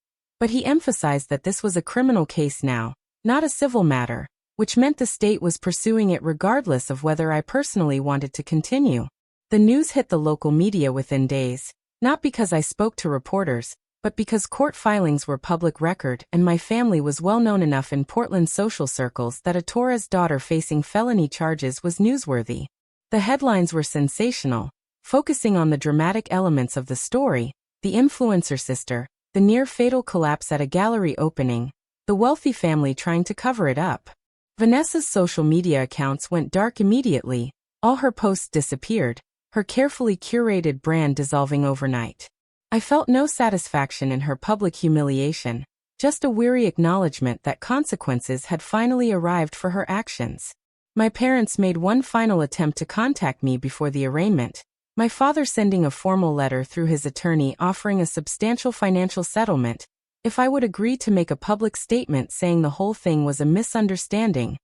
But he emphasized that this was a criminal case now, not a civil matter, which meant the state was pursuing it regardless of whether I personally wanted to continue. The news hit the local media within days, not because I spoke to reporters, but because court filings were public record and my family was well known enough in Portland social circles that a Torres daughter facing felony charges was newsworthy. The headlines were sensational, focusing on the dramatic elements of the story: the influencer sister, the near-fatal collapse at a gallery opening, the wealthy family trying to cover it up. Vanessa's social media accounts went dark immediately, all her posts disappeared, her carefully curated brand dissolving overnight. I felt no satisfaction in her public humiliation, just a weary acknowledgement that consequences had finally arrived for her actions. My parents made one final attempt to contact me before the arraignment, my father sending a formal letter through his attorney offering a substantial financial settlement if I would agree to make a public statement saying the whole thing was a misunderstanding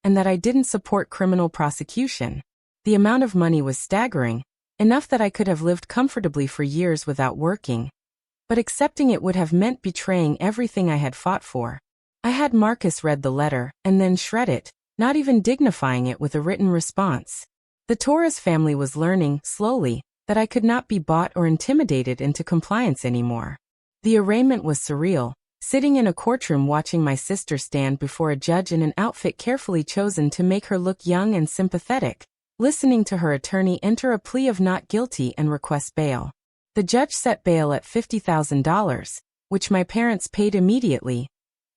and that I didn't support criminal prosecution. The amount of money was staggering, enough that I could have lived comfortably for years without working. But accepting it would have meant betraying everything I had fought for. I had Marcus read the letter and then shred it, not even dignifying it with a written response. The Torres family was learning, slowly, that I could not be bought or intimidated into compliance anymore. The arraignment was surreal, sitting in a courtroom watching my sister stand before a judge in an outfit carefully chosen to make her look young and sympathetic, listening to her attorney enter a plea of not guilty and request bail. The judge set bail at $50,000, which my parents paid immediately,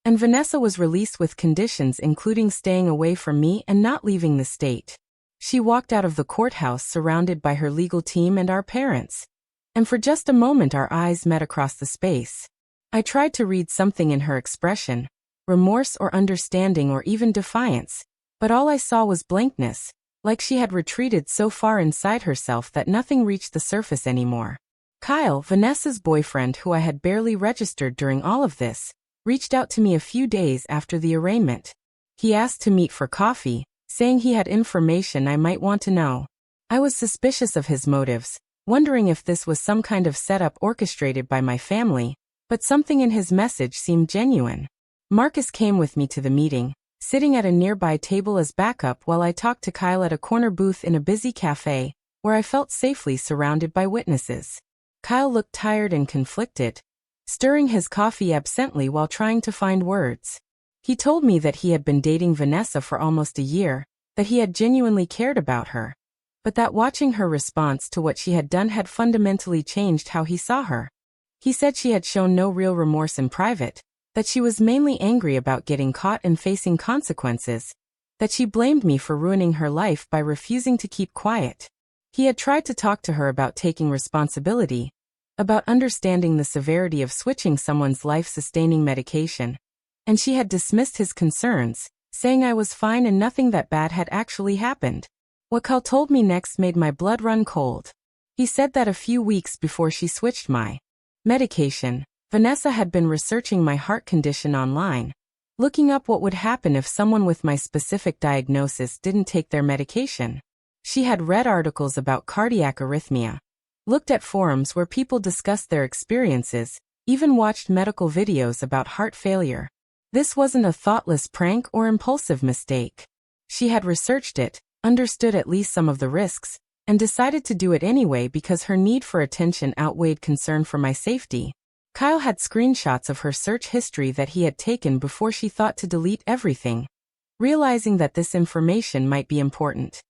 and Vanessa was released with conditions including staying away from me and not leaving the state. She walked out of the courthouse surrounded by her legal team and our parents, and for just a moment our eyes met across the space. I tried to read something in her expression, remorse or understanding or even defiance, but all I saw was blankness, like she had retreated so far inside herself that nothing reached the surface anymore. Kyle, Vanessa's boyfriend who I had barely registered during all of this, reached out to me a few days after the arraignment. He asked to meet for coffee, saying he had information I might want to know. I was suspicious of his motives, wondering if this was some kind of setup orchestrated by my family, but something in his message seemed genuine. Marcus came with me to the meeting, sitting at a nearby table as backup while I talked to Kyle at a corner booth in a busy cafe, where I felt safely surrounded by witnesses. Kyle looked tired and conflicted, stirring his coffee absently while trying to find words. He told me that he had been dating Vanessa for almost a year, that he had genuinely cared about her, but that watching her response to what she had done had fundamentally changed how he saw her. He said she had shown no real remorse in private, that she was mainly angry about getting caught and facing consequences, that she blamed me for ruining her life by refusing to keep quiet. He had tried to talk to her about taking responsibility, about understanding the severity of switching someone's life-sustaining medication, and she had dismissed his concerns, saying I was fine and nothing that bad had actually happened. What Kyle told me next made my blood run cold. He said that a few weeks before she switched my medication, Vanessa had been researching my heart condition online, looking up what would happen if someone with my specific diagnosis didn't take their medication. She had read articles about cardiac arrhythmia, looked at forums where people discussed their experiences, even watched medical videos about heart failure. This wasn't a thoughtless prank or impulsive mistake. She had researched it, understood at least some of the risks, and decided to do it anyway because her need for attention outweighed concern for my safety. Kyle had screenshots of her search history that he had taken before she thought to delete everything, realizing that this information might be important.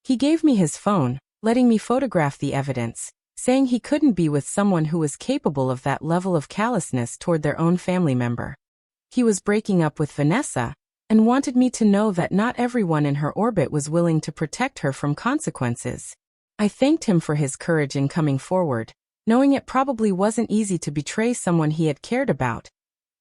He gave me his phone, letting me photograph the evidence, saying he couldn't be with someone who was capable of that level of callousness toward their own family member. He was breaking up with Vanessa, and wanted me to know that not everyone in her orbit was willing to protect her from consequences. I thanked him for his courage in coming forward, knowing it probably wasn't easy to betray someone he had cared about,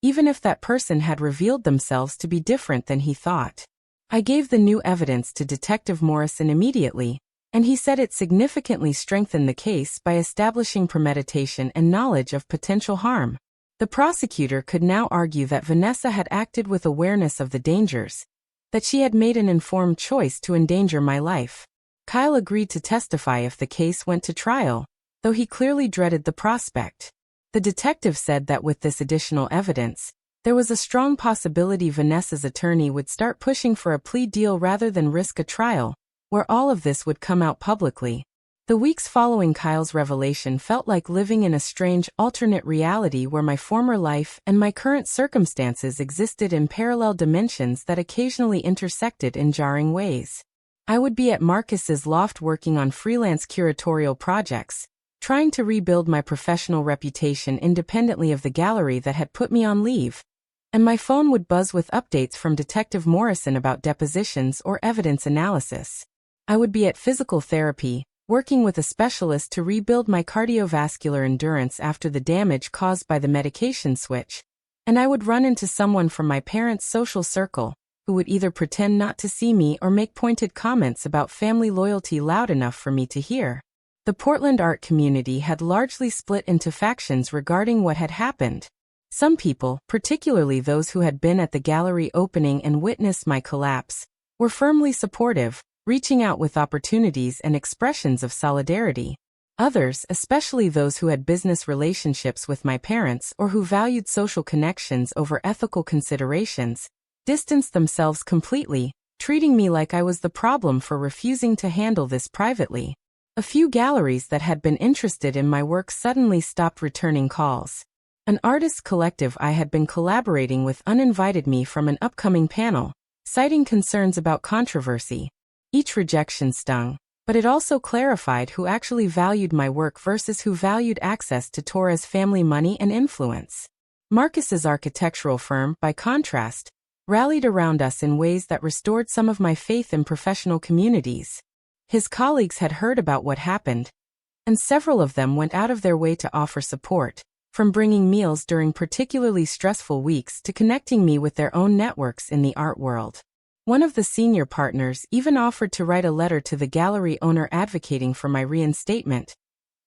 even if that person had revealed themselves to be different than he thought. I gave the new evidence to Detective Morrison immediately, and he said it significantly strengthened the case by establishing premeditation and knowledge of potential harm. The prosecutor could now argue that Vanessa had acted with awareness of the dangers, that she had made an informed choice to endanger my life. Kyle agreed to testify if the case went to trial, though he clearly dreaded the prospect. The detective said that with this additional evidence, there was a strong possibility Vanessa's attorney would start pushing for a plea deal rather than risk a trial, where all of this would come out publicly. The weeks following Kyle's revelation felt like living in a strange, alternate reality where my former life and my current circumstances existed in parallel dimensions that occasionally intersected in jarring ways. I would be at Marcus's loft working on freelance curatorial projects, trying to rebuild my professional reputation independently of the gallery that had put me on leave. And my phone would buzz with updates from Detective Morrison about depositions or evidence analysis. I would be at physical therapy, working with a specialist to rebuild my cardiovascular endurance after the damage caused by the medication switch. And I would run into someone from my parents' social circle, who would either pretend not to see me or make pointed comments about family loyalty loud enough for me to hear. The Portland art community had largely split into factions regarding what had happened. Some people, particularly those who had been at the gallery opening and witnessed my collapse, were firmly supportive, reaching out with opportunities and expressions of solidarity. Others, especially those who had business relationships with my parents or who valued social connections over ethical considerations, distanced themselves completely, treating me like I was the problem for refusing to handle this privately. A few galleries that had been interested in my work suddenly stopped returning calls. An artist collective I had been collaborating with uninvited me from an upcoming panel, citing concerns about controversy. Each rejection stung, but it also clarified who actually valued my work versus who valued access to Torres family money and influence. Marcus's architectural firm, by contrast, rallied around us in ways that restored some of my faith in professional communities. His colleagues had heard about what happened, and several of them went out of their way to offer support, from bringing meals during particularly stressful weeks to connecting me with their own networks in the art world. One of the senior partners even offered to write a letter to the gallery owner advocating for my reinstatement,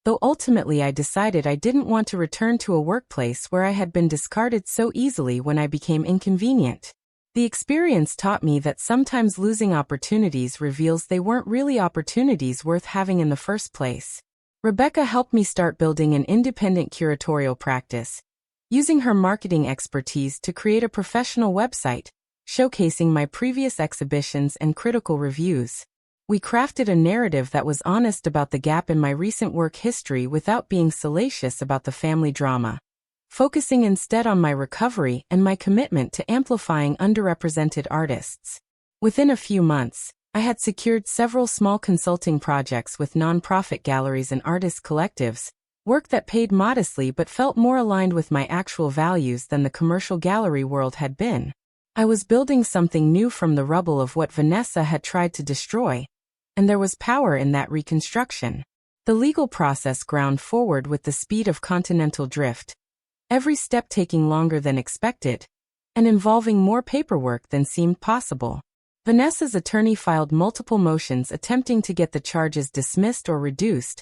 though ultimately I decided I didn't want to return to a workplace where I had been discarded so easily when I became inconvenient. The experience taught me that sometimes losing opportunities reveals they weren't really opportunities worth having in the first place. Rebecca helped me start building an independent curatorial practice, using her marketing expertise to create a professional website, showcasing my previous exhibitions and critical reviews. We crafted a narrative that was honest about the gap in my recent work history without being salacious about the family drama, focusing instead on my recovery and my commitment to amplifying underrepresented artists. Within a few months, I had secured several small consulting projects with nonprofit galleries and artist collectives, work that paid modestly but felt more aligned with my actual values than the commercial gallery world had been. I was building something new from the rubble of what Vanessa had tried to destroy, and there was power in that reconstruction. The legal process ground forward with the speed of continental drift, every step taking longer than expected, and involving more paperwork than seemed possible. Vanessa's attorney filed multiple motions attempting to get the charges dismissed or reduced,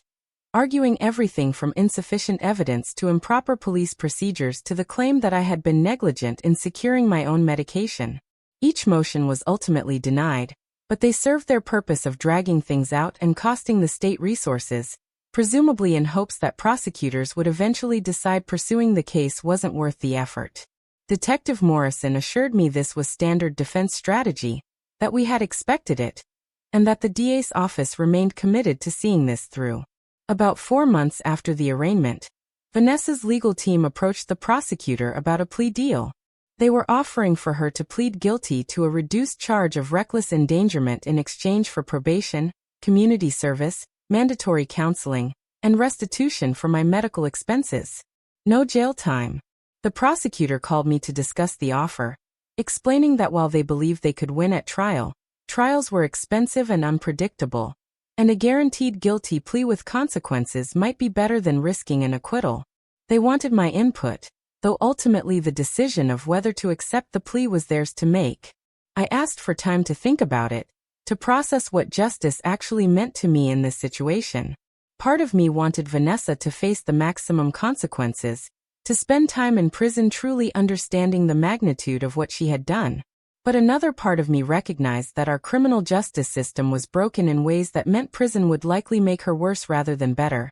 arguing everything from insufficient evidence to improper police procedures to the claim that I had been negligent in securing my own medication. Each motion was ultimately denied, but they served their purpose of dragging things out and costing the state resources, presumably in hopes that prosecutors would eventually decide pursuing the case wasn't worth the effort. Detective Morrison assured me this was standard defense strategy, that we had expected it, and that the DA's office remained committed to seeing this through. About 4 months after the arraignment, Vanessa's legal team approached the prosecutor about a plea deal. They were offering for her to plead guilty to a reduced charge of reckless endangerment in exchange for probation, community service, mandatory counseling, and restitution for my medical expenses. No jail time. The prosecutor called me to discuss the offer, explaining that while they believed they could win at trial, trials were expensive and unpredictable, and a guaranteed guilty plea with consequences might be better than risking an acquittal. They wanted my input, though ultimately the decision of whether to accept the plea was theirs to make. I asked for time to think about it, to process what justice actually meant to me in this situation. Part of me wanted Vanessa to face the maximum consequences, to spend time in prison truly understanding the magnitude of what she had done. But another part of me recognized that our criminal justice system was broken in ways that meant prison would likely make her worse rather than better,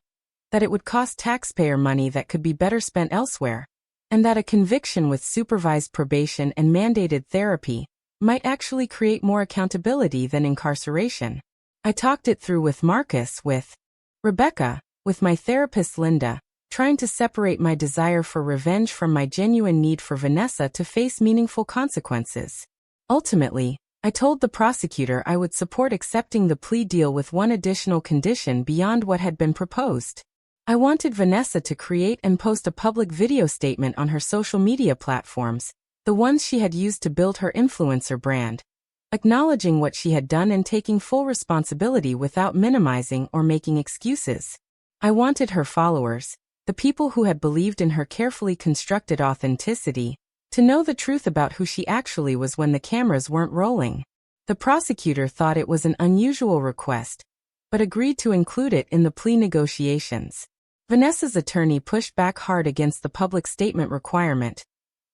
that it would cost taxpayer money that could be better spent elsewhere, and that a conviction with supervised probation and mandated therapy might actually create more accountability than incarceration. I talked it through with Marcus, with Rebecca, with my therapist Linda, trying to separate my desire for revenge from my genuine need for Vanessa to face meaningful consequences. Ultimately, I told the prosecutor I would support accepting the plea deal with one additional condition beyond what had been proposed. I wanted Vanessa to create and post a public video statement on her social media platforms, the ones she had used to build her influencer brand, acknowledging what she had done and taking full responsibility without minimizing or making excuses. I wanted her followers, the people who had believed in her carefully constructed authenticity, to know the truth about who she actually was when the cameras weren't rolling. The prosecutor thought it was an unusual request, but agreed to include it in the plea negotiations. Vanessa's attorney pushed back hard against the public statement requirement,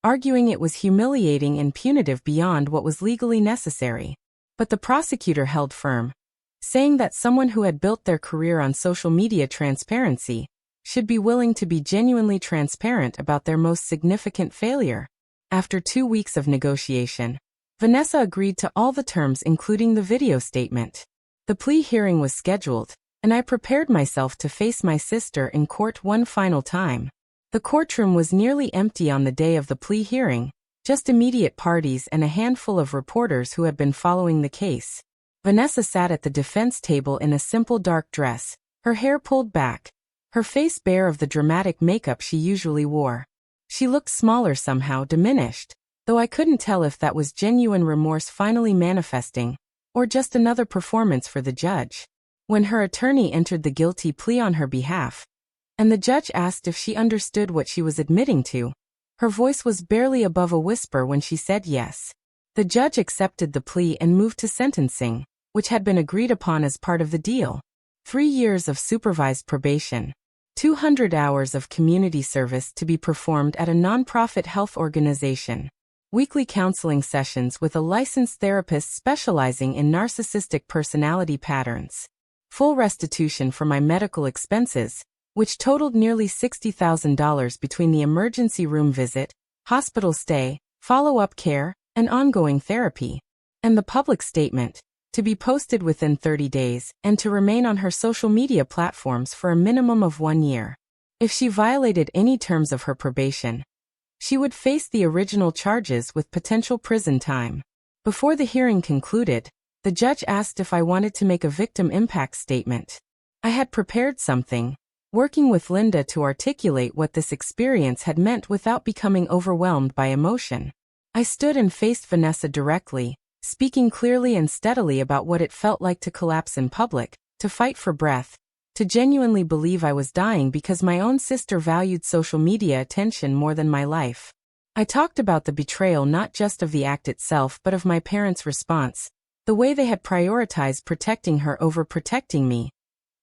arguing it was humiliating and punitive beyond what was legally necessary. But the prosecutor held firm, saying that someone who had built their career on social media transparency should be willing to be genuinely transparent about their most significant failure. After 2 weeks of negotiation, Vanessa agreed to all the terms including the video statement. The plea hearing was scheduled, and I prepared myself to face my sister in court one final time. The courtroom was nearly empty on the day of the plea hearing, just immediate parties and a handful of reporters who had been following the case. Vanessa sat at the defense table in a simple dark dress, her hair pulled back, her face bare of the dramatic makeup she usually wore. She looked smaller, somehow diminished, though I couldn't tell if that was genuine remorse finally manifesting, or just another performance for the judge. When her attorney entered the guilty plea on her behalf, and the judge asked if she understood what she was admitting to, her voice was barely above a whisper when she said yes. The judge accepted the plea and moved to sentencing, which had been agreed upon as part of the deal. 3 years of supervised probation, 200 hours of community service to be performed at a nonprofit health organization, weekly counseling sessions with a licensed therapist specializing in narcissistic personality patterns, full restitution for my medical expenses, which totaled nearly $60,000 between the emergency room visit, hospital stay, follow-up care, and ongoing therapy, and the public statement, to be posted within 30 days, and to remain on her social media platforms for a minimum of 1 year. If she violated any terms of her probation, she would face the original charges with potential prison time. Before the hearing concluded, the judge asked if I wanted to make a victim impact statement. I had prepared something, working with Linda to articulate what this experience had meant without becoming overwhelmed by emotion. I stood and faced Vanessa directly, speaking clearly and steadily about what it felt like to collapse in public, to fight for breath, to genuinely believe I was dying because my own sister valued social media attention more than my life. I talked about the betrayal not just of the act itself but of my parents' response, the way they had prioritized protecting her over protecting me,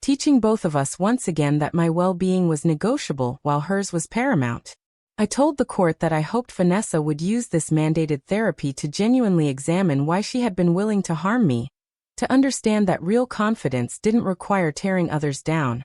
teaching both of us once again that my well-being was negotiable while hers was paramount. I told the court that I hoped Vanessa would use this mandated therapy to genuinely examine why she had been willing to harm me, to understand that real confidence didn't require tearing others down,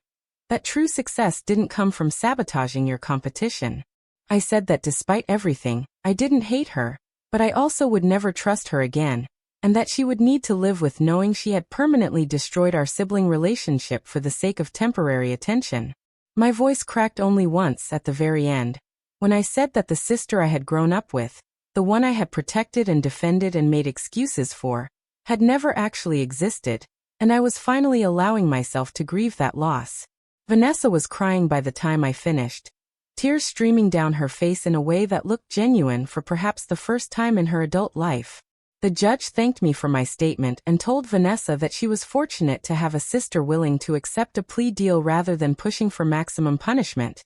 that true success didn't come from sabotaging your competition. I said that despite everything, I didn't hate her, but I also would never trust her again, and that she would need to live with knowing she had permanently destroyed our sibling relationship for the sake of temporary attention. My voice cracked only once at the very end, when I said that the sister I had grown up with, the one I had protected and defended and made excuses for, had never actually existed, and I was finally allowing myself to grieve that loss. Vanessa was crying by the time I finished, tears streaming down her face in a way that looked genuine for perhaps the first time in her adult life. The judge thanked me for my statement and told Vanessa that she was fortunate to have a sister willing to accept a plea deal rather than pushing for maximum punishment,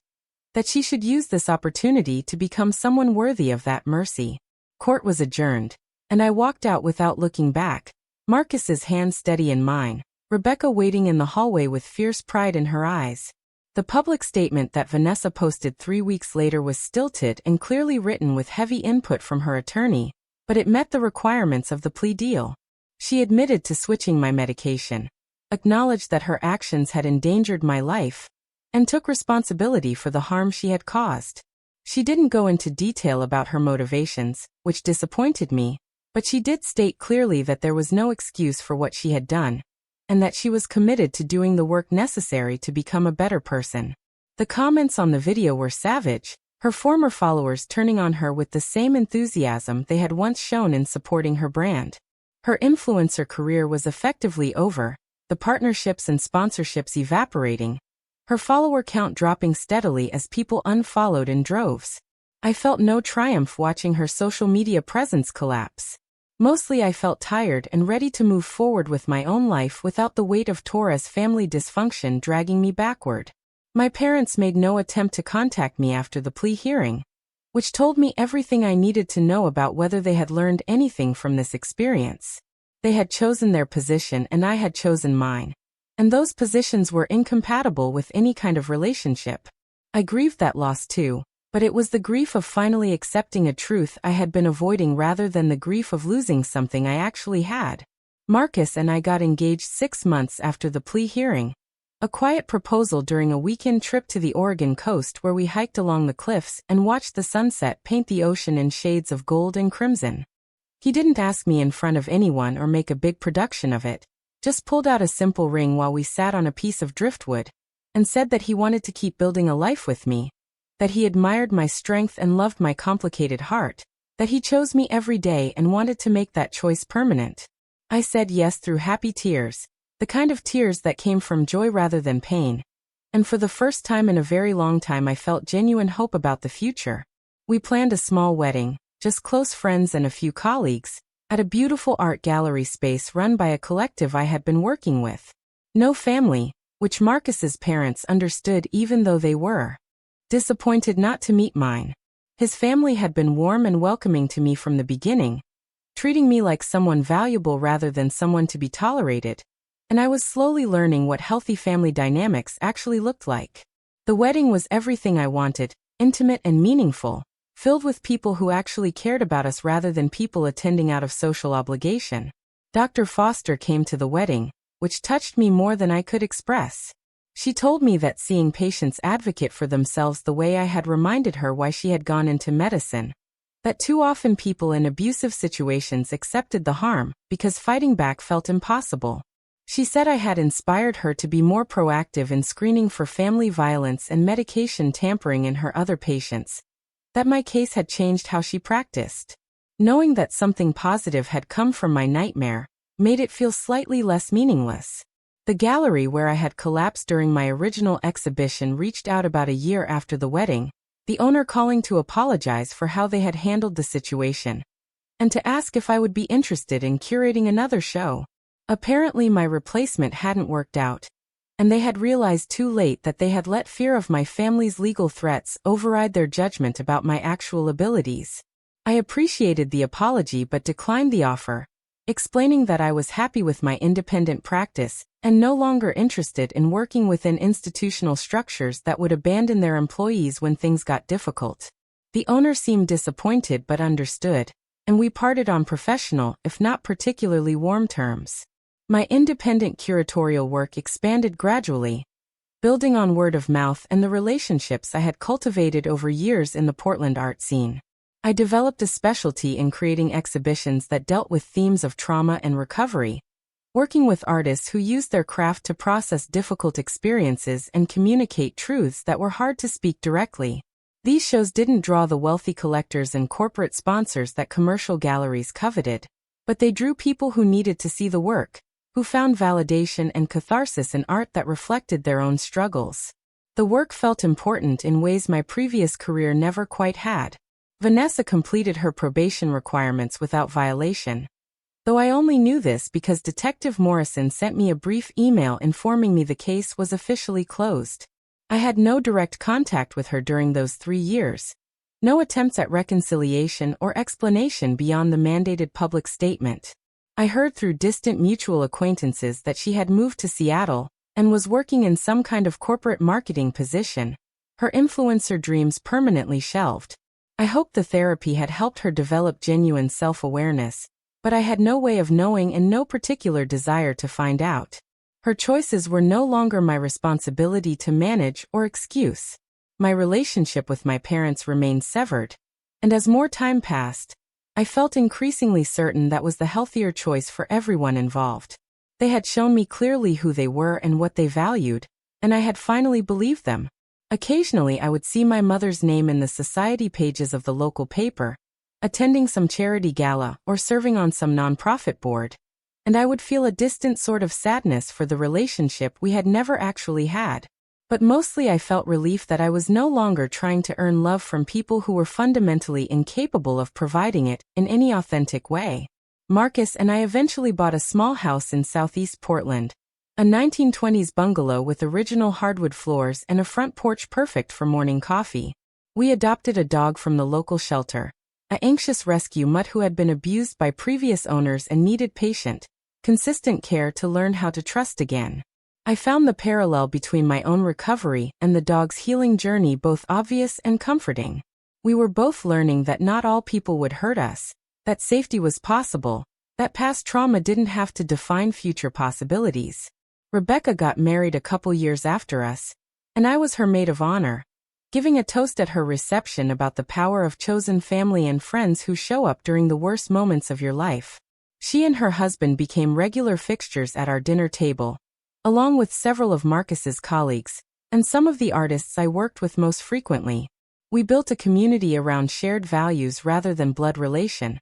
that she should use this opportunity to become someone worthy of that mercy. Court was adjourned, and I walked out without looking back, Marcus's hand steady in mine, Rebecca waiting in the hallway with fierce pride in her eyes. The public statement that Vanessa posted 3 weeks later was stilted and clearly written with heavy input from her attorney, but it met the requirements of the plea deal. She admitted to switching my medication, acknowledged that her actions had endangered my life, and took responsibility for the harm she had caused. She didn't go into detail about her motivations, which disappointed me, but she did state clearly that there was no excuse for what she had done, and that she was committed to doing the work necessary to become a better person. The comments on the video were savage, her former followers turning on her with the same enthusiasm they had once shown in supporting her brand. Her influencer career was effectively over, the partnerships and sponsorships evaporating, her follower count dropping steadily as people unfollowed in droves. I felt no triumph watching her social media presence collapse. Mostly I felt tired and ready to move forward with my own life without the weight of Torres' family dysfunction dragging me backward. My parents made no attempt to contact me after the plea hearing, which told me everything I needed to know about whether they had learned anything from this experience. They had chosen their position and I had chosen mine. And those positions were incompatible with any kind of relationship. I grieved that loss too, but it was the grief of finally accepting a truth I had been avoiding rather than the grief of losing something I actually had. Marcus and I got engaged 6 months after the plea hearing. A quiet proposal during a weekend trip to the Oregon coast where we hiked along the cliffs and watched the sunset paint the ocean in shades of gold and crimson. He didn't ask me in front of anyone or make a big production of it, just pulled out a simple ring while we sat on a piece of driftwood, and said that he wanted to keep building a life with me, that he admired my strength and loved my complicated heart, that he chose me every day and wanted to make that choice permanent. I said yes through happy tears, the kind of tears that came from joy rather than pain, and for the first time in a very long time I felt genuine hope about the future. We planned a small wedding, just close friends and a few colleagues, at a beautiful art gallery space run by a collective I had been working with. No family, which Marcus's parents understood even though they were disappointed not to meet mine. His family had been warm and welcoming to me from the beginning, treating me like someone valuable rather than someone to be tolerated, and I was slowly learning what healthy family dynamics actually looked like. The wedding was everything I wanted, intimate and meaningful, filled with people who actually cared about us rather than people attending out of social obligation. Dr. Foster came to the wedding, which touched me more than I could express. She told me that seeing patients advocate for themselves the way I had reminded her why she had gone into medicine, that too often people in abusive situations accepted the harm because fighting back felt impossible. She said I had inspired her to be more proactive in screening for family violence and medication tampering in her other patients, that my case had changed how she practiced. Knowing that something positive had come from my nightmare made it feel slightly less meaningless. The gallery where I had collapsed during my original exhibition reached out about a year after the wedding, the owner calling to apologize for how they had handled the situation, and to ask if I would be interested in curating another show. Apparently my replacement hadn't worked out, and they had realized too late that they had let fear of my family's legal threats override their judgment about my actual abilities. I appreciated the apology but declined the offer, explaining that I was happy with my independent practice and no longer interested in working within institutional structures that would abandon their employees when things got difficult. The owner seemed disappointed but understood, and we parted on professional, if not particularly warm terms. My independent curatorial work expanded gradually, building on word of mouth and the relationships I had cultivated over years in the Portland art scene. I developed a specialty in creating exhibitions that dealt with themes of trauma and recovery, working with artists who used their craft to process difficult experiences and communicate truths that were hard to speak directly. These shows didn't draw the wealthy collectors and corporate sponsors that commercial galleries coveted, but they drew people who needed to see the work, who found validation and catharsis in art that reflected their own struggles. The work felt important in ways my previous career never quite had. Vanessa completed her probation requirements without violation, though I only knew this because Detective Morrison sent me a brief email informing me the case was officially closed. I had no direct contact with her during those 3 years, no attempts at reconciliation or explanation beyond the mandated public statement. I heard through distant mutual acquaintances that she had moved to Seattle and was working in some kind of corporate marketing position, her influencer dreams permanently shelved. I hoped the therapy had helped her develop genuine self-awareness, but I had no way of knowing and no particular desire to find out. Her choices were no longer my responsibility to manage or excuse. My relationship with my parents remained severed, and as more time passed, I felt increasingly certain that was the healthier choice for everyone involved. They had shown me clearly who they were and what they valued, and I had finally believed them. Occasionally I would see my mother's name in the society pages of the local paper, attending some charity gala or serving on some nonprofit board, and I would feel a distant sort of sadness for the relationship we had never actually had. But mostly I felt relief that I was no longer trying to earn love from people who were fundamentally incapable of providing it in any authentic way. Marcus and I eventually bought a small house in southeast Portland, a 1920s bungalow with original hardwood floors and a front porch perfect for morning coffee. We adopted a dog from the local shelter, an anxious rescue mutt who had been abused by previous owners and needed patient, consistent care to learn how to trust again. I found the parallel between my own recovery and the dog's healing journey both obvious and comforting. We were both learning that not all people would hurt us, that safety was possible, that past trauma didn't have to define future possibilities. Rebecca got married a couple years after us, and I was her maid of honor, giving a toast at her reception about the power of chosen family and friends who show up during the worst moments of your life. She and her husband became regular fixtures at our dinner table, along with several of Marcus's colleagues, and some of the artists I worked with most frequently. We built a community around shared values rather than blood relation,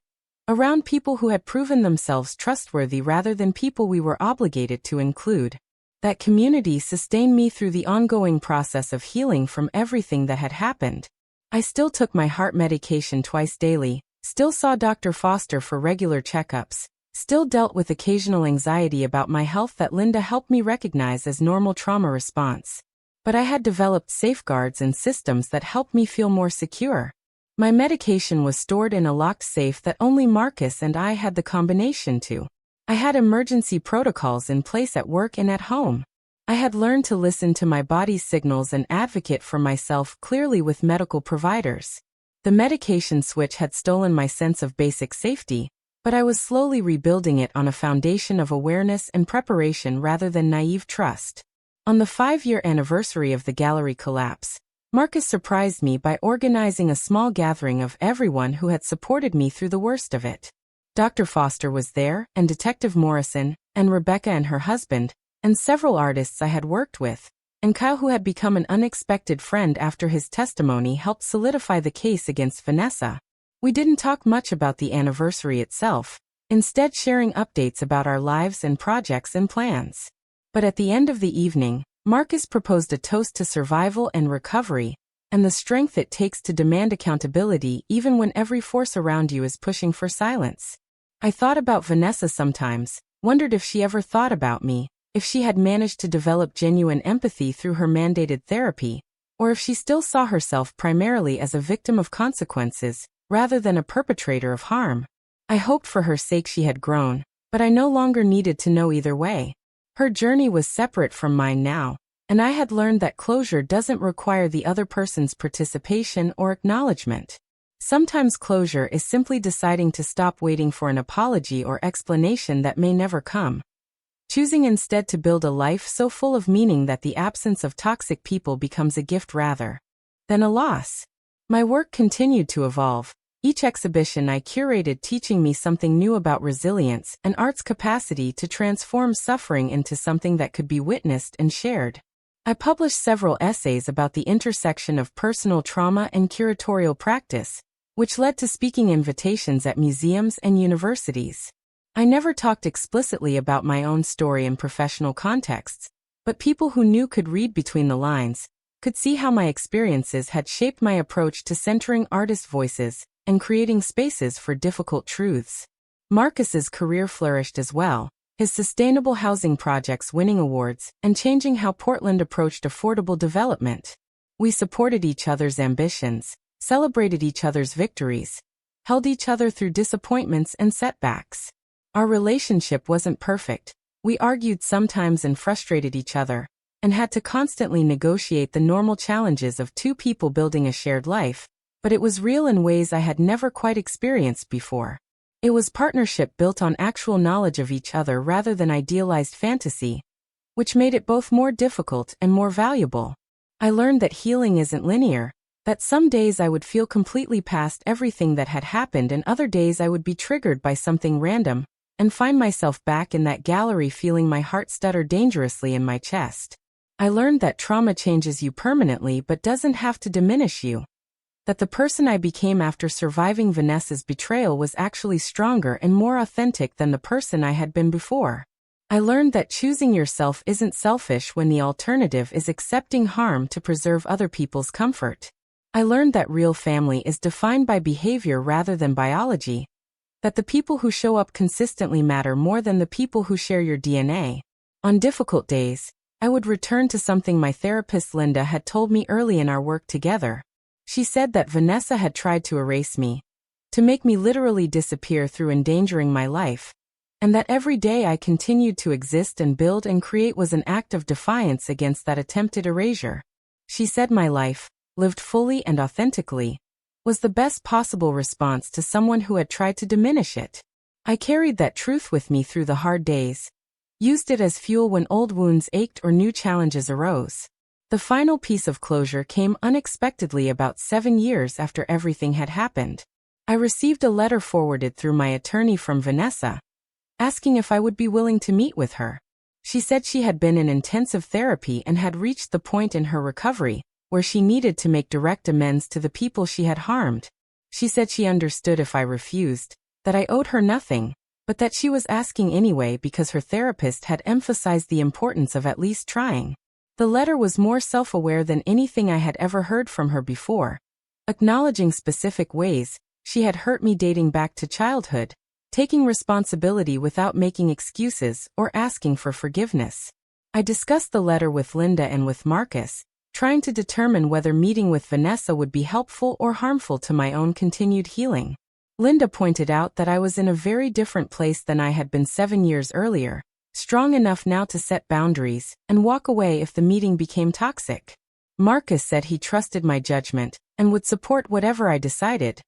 around people who had proven themselves trustworthy rather than people we were obligated to include. That community sustained me through the ongoing process of healing from everything that had happened. I still took my heart medication twice daily, still saw Dr. Foster for regular checkups, still dealt with occasional anxiety about my health that Linda helped me recognize as normal trauma response. But I had developed safeguards and systems that helped me feel more secure. My medication was stored in a locked safe that only Marcus and I had the combination to. I had emergency protocols in place at work and at home. I had learned to listen to my body's signals and advocate for myself clearly with medical providers. The medication switch had stolen my sense of basic safety, but I was slowly rebuilding it on a foundation of awareness and preparation rather than naive trust. On the 5-year anniversary of the gallery collapse, Marcus surprised me by organizing a small gathering of everyone who had supported me through the worst of it. Dr. Foster was there, and Detective Morrison, and Rebecca and her husband, and several artists I had worked with, and Kyle, who had become an unexpected friend after his testimony helped solidify the case against Vanessa. We didn't talk much about the anniversary itself, instead sharing updates about our lives and projects and plans. But at the end of the evening, Marcus proposed a toast to survival and recovery, and the strength it takes to demand accountability even when every force around you is pushing for silence. I thought about Vanessa sometimes, wondered if she ever thought about me, if she had managed to develop genuine empathy through her mandated therapy, or if she still saw herself primarily as a victim of consequences, rather than a perpetrator of harm. I hoped for her sake she had grown, but I no longer needed to know either way. Her journey was separate from mine now, and I had learned that closure doesn't require the other person's participation or acknowledgement. Sometimes closure is simply deciding to stop waiting for an apology or explanation that may never come. Choosing instead to build a life so full of meaning that the absence of toxic people becomes a gift rather than a loss. My work continued to evolve, each exhibition I curated teaching me something new about resilience and art's capacity to transform suffering into something that could be witnessed and shared. I published several essays about the intersection of personal trauma and curatorial practice, which led to speaking invitations at museums and universities. I never talked explicitly about my own story in professional contexts, but people who knew could read between the lines, could see how my experiences had shaped my approach to centering artist voices and creating spaces for difficult truths. Marcus's career flourished as well, his sustainable housing projects winning awards and changing how Portland approached affordable development. We supported each other's ambitions, celebrated each other's victories, held each other through disappointments and setbacks. Our relationship wasn't perfect. We argued sometimes and frustrated each other, and had to constantly negotiate the normal challenges of two people building a shared life, but it was real in ways I had never quite experienced before. It was partnership built on actual knowledge of each other rather than idealized fantasy, which made it both more difficult and more valuable. I learned that healing isn't linear, that some days I would feel completely past everything that had happened and other days I would be triggered by something random, and find myself back in that gallery feeling my heart stutter dangerously in my chest. I learned that trauma changes you permanently but doesn't have to diminish you. That the person I became after surviving Vanessa's betrayal was actually stronger and more authentic than the person I had been before. I learned that choosing yourself isn't selfish when the alternative is accepting harm to preserve other people's comfort. I learned that real family is defined by behavior rather than biology. That the people who show up consistently matter more than the people who share your DNA. On difficult days, I would return to something my therapist Linda had told me early in our work together. She said that Vanessa had tried to erase me, to make me literally disappear through endangering my life, and that every day I continued to exist and build and create was an act of defiance against that attempted erasure. She said my life, lived fully and authentically, was the best possible response to someone who had tried to diminish it. I carried that truth with me through the hard days, used it as fuel when old wounds ached or new challenges arose. The final piece of closure came unexpectedly about 7 years after everything had happened. I received a letter forwarded through my attorney from Vanessa, asking if I would be willing to meet with her. She said she had been in intensive therapy and had reached the point in her recovery where she needed to make direct amends to the people she had harmed. She said she understood if I refused, that I owed her nothing, but that she was asking anyway because her therapist had emphasized the importance of at least trying. The letter was more self-aware than anything I had ever heard from her before, acknowledging specific ways she had hurt me dating back to childhood, taking responsibility without making excuses or asking for forgiveness. I discussed the letter with Linda and with Marcus, trying to determine whether meeting with Vanessa would be helpful or harmful to my own continued healing. Linda pointed out that I was in a very different place than I had been 7 years earlier, strong enough now to set boundaries and walk away if the meeting became toxic. Marcus said he trusted my judgment and would support whatever I decided,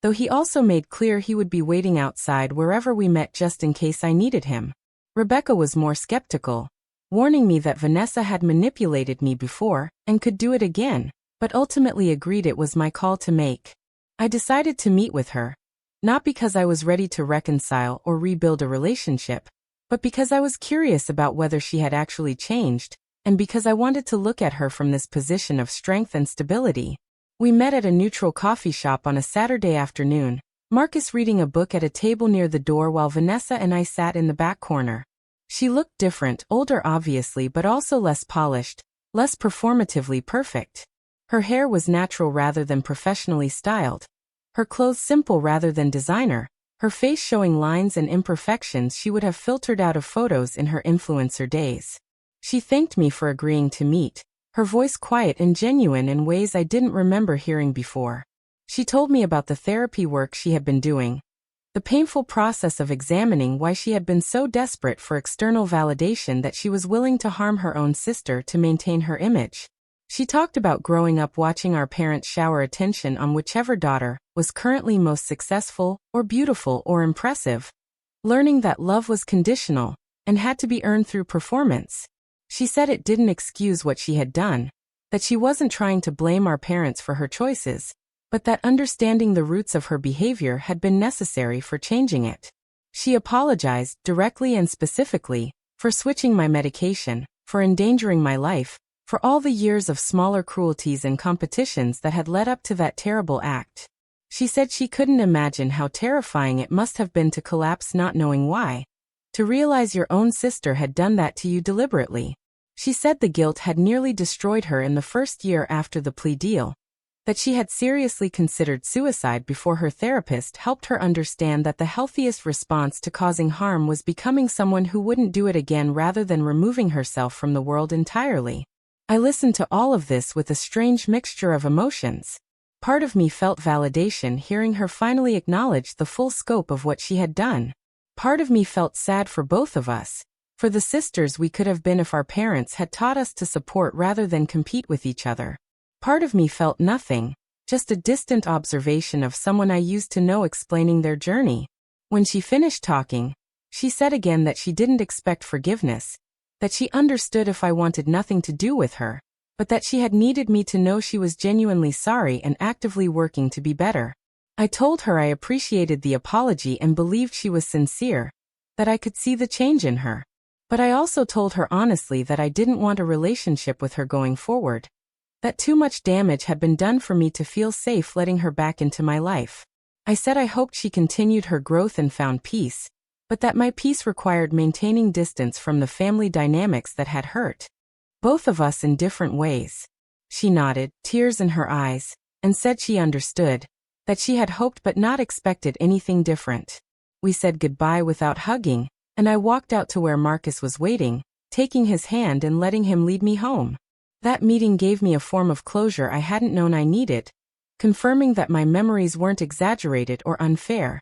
though he also made clear he would be waiting outside wherever we met just in case I needed him. Rebecca was more skeptical, warning me that Vanessa had manipulated me before and could do it again, but ultimately agreed it was my call to make. I decided to meet with her, not because I was ready to reconcile or rebuild a relationship, but because I was curious about whether she had actually changed, and because I wanted to look at her from this position of strength and stability. We met at a neutral coffee shop on a Saturday afternoon, Marcus reading a book at a table near the door while Vanessa and I sat in the back corner. She looked different, older obviously, but also less polished, less performatively perfect. Her hair was natural rather than professionally styled. Her clothes simple rather than designer. Her face showing lines and imperfections she would have filtered out of photos in her influencer days. She thanked me for agreeing to meet, her voice quiet and genuine in ways I didn't remember hearing before. She told me about the therapy work she had been doing, the painful process of examining why she had been so desperate for external validation that she was willing to harm her own sister to maintain her image. She talked about growing up watching our parents shower attention on whichever daughter was currently most successful or beautiful or impressive, learning that love was conditional and had to be earned through performance. She said it didn't excuse what she had done, that she wasn't trying to blame our parents for her choices, but that understanding the roots of her behavior had been necessary for changing it. She apologized, directly and specifically, for switching my medication, for endangering my life, for all the years of smaller cruelties and competitions that had led up to that terrible act. She said she couldn't imagine how terrifying it must have been to collapse not knowing why, to realize your own sister had done that to you deliberately. She said the guilt had nearly destroyed her in the first year after the plea deal, that she had seriously considered suicide before her therapist helped her understand that the healthiest response to causing harm was becoming someone who wouldn't do it again rather than removing herself from the world entirely. I listened to all of this with a strange mixture of emotions. Part of me felt validation hearing her finally acknowledge the full scope of what she had done. Part of me felt sad for both of us, for the sisters we could have been if our parents had taught us to support rather than compete with each other. Part of me felt nothing, just a distant observation of someone I used to know explaining their journey. When she finished talking, she said again that she didn't expect forgiveness, that she understood if I wanted nothing to do with her, but that she had needed me to know she was genuinely sorry and actively working to be better. I told her I appreciated the apology and believed she was sincere, that I could see the change in her. But I also told her honestly that I didn't want a relationship with her going forward. That too much damage had been done for me to feel safe letting her back into my life. I said I hoped she continued her growth and found peace, but that my peace required maintaining distance from the family dynamics that had hurt both of us in different ways. She nodded, tears in her eyes, and said she understood, that she had hoped but not expected anything different. We said goodbye without hugging, and I walked out to where Marcus was waiting, taking his hand and letting him lead me home. That meeting gave me a form of closure I hadn't known I needed, confirming that my memories weren't exaggerated or unfair,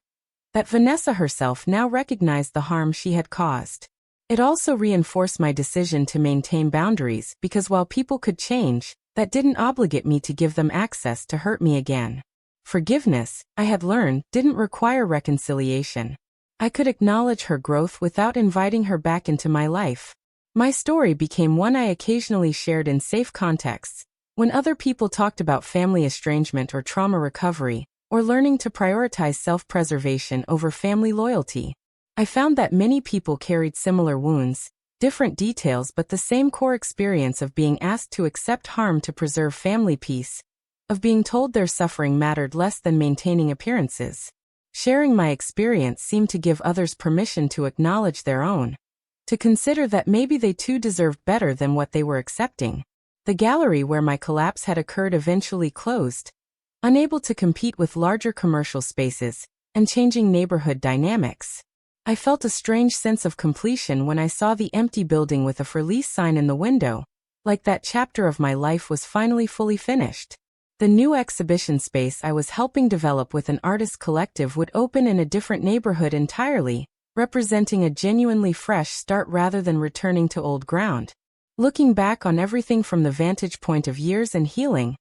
that Vanessa herself now recognized the harm she had caused. It also reinforced my decision to maintain boundaries because while people could change, that didn't obligate me to give them access to hurt me again. Forgiveness, I had learned, didn't require reconciliation. I could acknowledge her growth without inviting her back into my life. My story became one I occasionally shared in safe contexts, when other people talked about family estrangement or trauma recovery, or learning to prioritize self-preservation over family loyalty. I found that many people carried similar wounds, different details but the same core experience of being asked to accept harm to preserve family peace, of being told their suffering mattered less than maintaining appearances. Sharing my experience seemed to give others permission to acknowledge their own, to consider that maybe they too deserved better than what they were accepting. The gallery where my collapse had occurred eventually closed, unable to compete with larger commercial spaces and changing neighborhood dynamics. I felt a strange sense of completion when I saw the empty building with a for lease sign in the window, like that chapter of my life was finally fully finished. The new exhibition space I was helping develop with an artist collective would open in a different neighborhood entirely, representing a genuinely fresh start rather than returning to old ground. Looking back on everything from the vantage point of years and healing,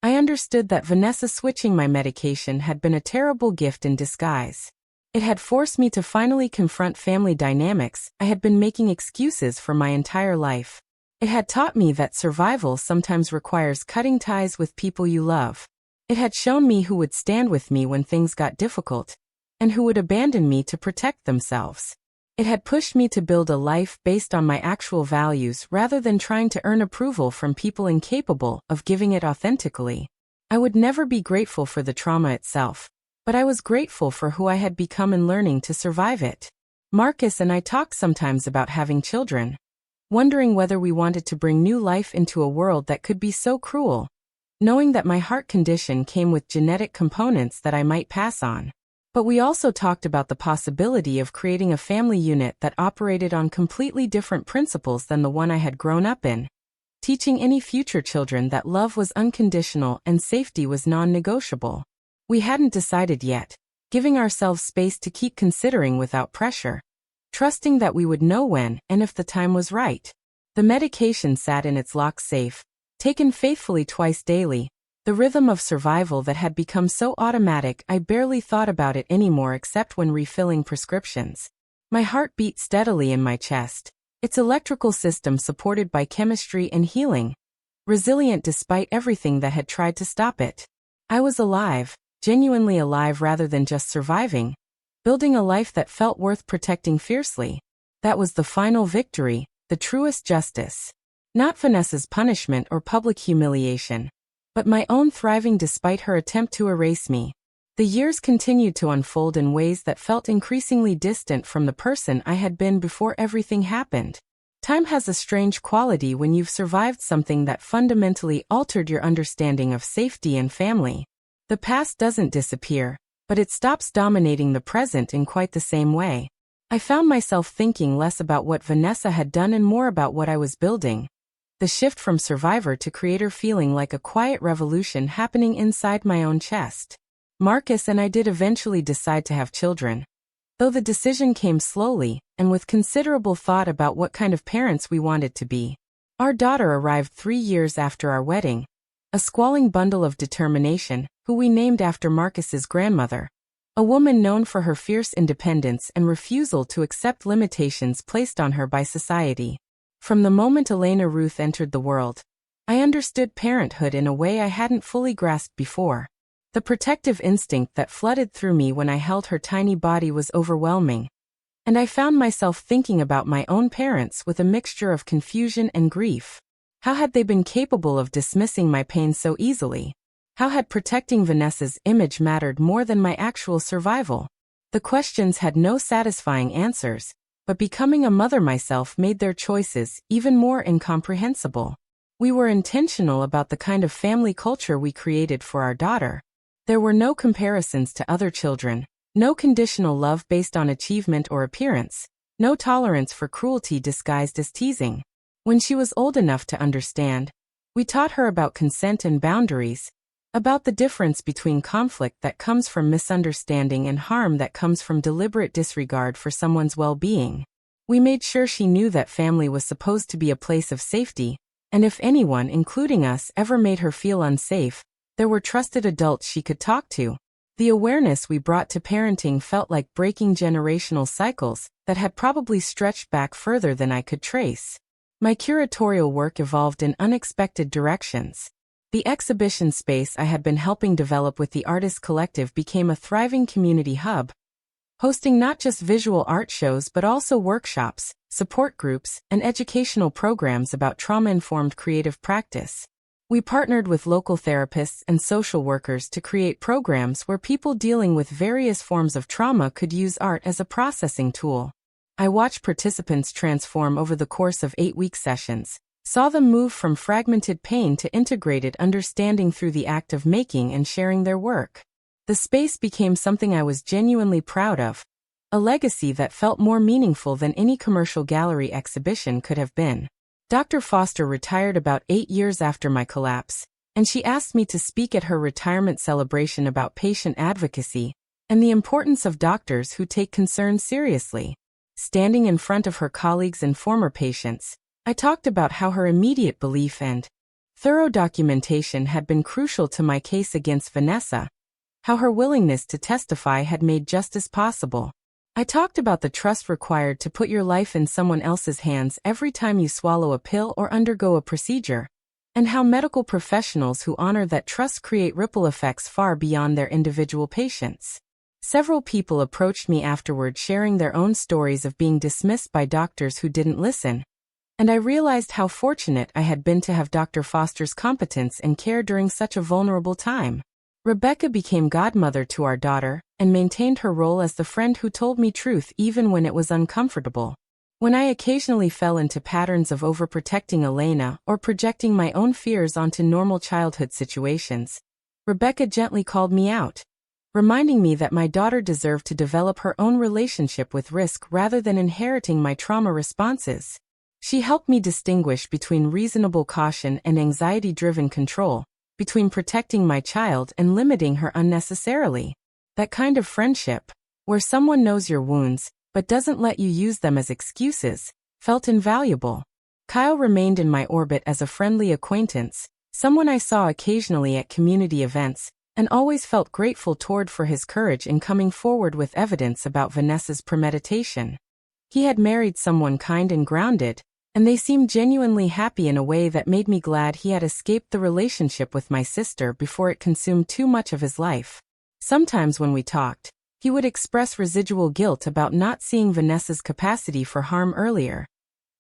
I understood that Vanessa switching my medication had been a terrible gift in disguise. It had forced me to finally confront family dynamics I had been making excuses for my entire life. It had taught me that survival sometimes requires cutting ties with people you love. It had shown me who would stand with me when things got difficult, and who would abandon me to protect themselves. It had pushed me to build a life based on my actual values rather than trying to earn approval from people incapable of giving it authentically. I would never be grateful for the trauma itself, but I was grateful for who I had become in learning to survive it. Marcus and I talked sometimes about having children, wondering whether we wanted to bring new life into a world that could be so cruel, knowing that my heart condition came with genetic components that I might pass on. But we also talked about the possibility of creating a family unit that operated on completely different principles than the one I had grown up in, teaching any future children that love was unconditional and safety was non-negotiable. We hadn't decided yet, giving ourselves space to keep considering without pressure, trusting that we would know when and if the time was right. The medication sat in its locked safe, taken faithfully twice daily, the rhythm of survival that had become so automatic I barely thought about it anymore except when refilling prescriptions. My heart beat steadily in my chest, its electrical system supported by chemistry and healing, resilient despite everything that had tried to stop it. I was alive, genuinely alive rather than just surviving, building a life that felt worth protecting fiercely. That was the final victory, the truest justice. Not Vanessa's punishment or public humiliation, but my own thriving despite her attempt to erase me. The years continued to unfold in ways that felt increasingly distant from the person I had been before everything happened. Time has a strange quality when you've survived something that fundamentally altered your understanding of safety and family. The past doesn't disappear, but it stops dominating the present in quite the same way. I found myself thinking less about what Vanessa had done and more about what I was building. The shift from survivor to creator feeling like a quiet revolution happening inside my own chest. Marcus and I did eventually decide to have children, though the decision came slowly and with considerable thought about what kind of parents we wanted to be. Our daughter arrived 3 years after our wedding, a squalling bundle of determination, who we named after Marcus's grandmother, a woman known for her fierce independence and refusal to accept limitations placed on her by society. From the moment Elena Ruth entered the world, I understood parenthood in a way I hadn't fully grasped before. The protective instinct that flooded through me when I held her tiny body was overwhelming. And I found myself thinking about my own parents with a mixture of confusion and grief. How had they been capable of dismissing my pain so easily? How had protecting Vanessa's image mattered more than my actual survival? The questions had no satisfying answers, but becoming a mother myself made their choices even more incomprehensible. We were intentional about the kind of family culture we created for our daughter. There were no comparisons to other children, no conditional love based on achievement or appearance, no tolerance for cruelty disguised as teasing. When she was old enough to understand, we taught her about consent and boundaries, about the difference between conflict that comes from misunderstanding and harm that comes from deliberate disregard for someone's well-being. We made sure she knew that family was supposed to be a place of safety, and if anyone, including us, ever made her feel unsafe, there were trusted adults she could talk to. The awareness we brought to parenting felt like breaking generational cycles that had probably stretched back further than I could trace. My curatorial work evolved in unexpected directions. The exhibition space I had been helping develop with the Artist Collective became a thriving community hub, hosting not just visual art shows but also workshops, support groups, and educational programs about trauma-informed creative practice. We partnered with local therapists and social workers to create programs where people dealing with various forms of trauma could use art as a processing tool. I watched participants transform over the course of 8-week sessions, saw them move from fragmented pain to integrated understanding through the act of making and sharing their work. The space became something I was genuinely proud of, a legacy that felt more meaningful than any commercial gallery exhibition could have been. Dr. Foster retired about 8 years after my collapse, and she asked me to speak at her retirement celebration about patient advocacy and the importance of doctors who take concerns seriously. Standing in front of her colleagues and former patients, I talked about how her immediate belief and thorough documentation had been crucial to my case against Vanessa, how her willingness to testify had made justice possible. I talked about the trust required to put your life in someone else's hands every time you swallow a pill or undergo a procedure, and how medical professionals who honor that trust create ripple effects far beyond their individual patients. Several people approached me afterward sharing their own stories of being dismissed by doctors who didn't listen, and I realized how fortunate I had been to have Dr. Foster's competence and care during such a vulnerable time. Rebecca became godmother to our daughter and maintained her role as the friend who told me truth even when it was uncomfortable. When I occasionally fell into patterns of overprotecting Elena or projecting my own fears onto normal childhood situations, Rebecca gently called me out, reminding me that my daughter deserved to develop her own relationship with risk rather than inheriting my trauma responses. She helped me distinguish between reasonable caution and anxiety-driven control, between protecting my child and limiting her unnecessarily. That kind of friendship, where someone knows your wounds but doesn't let you use them as excuses, felt invaluable. Kyle remained in my orbit as a friendly acquaintance, someone I saw occasionally at community events, and always felt grateful toward for his courage in coming forward with evidence about Vanessa's premeditation. He had married someone kind and grounded, and they seemed genuinely happy in a way that made me glad he had escaped the relationship with my sister before it consumed too much of his life. Sometimes when we talked, he would express residual guilt about not seeing Vanessa's capacity for harm earlier,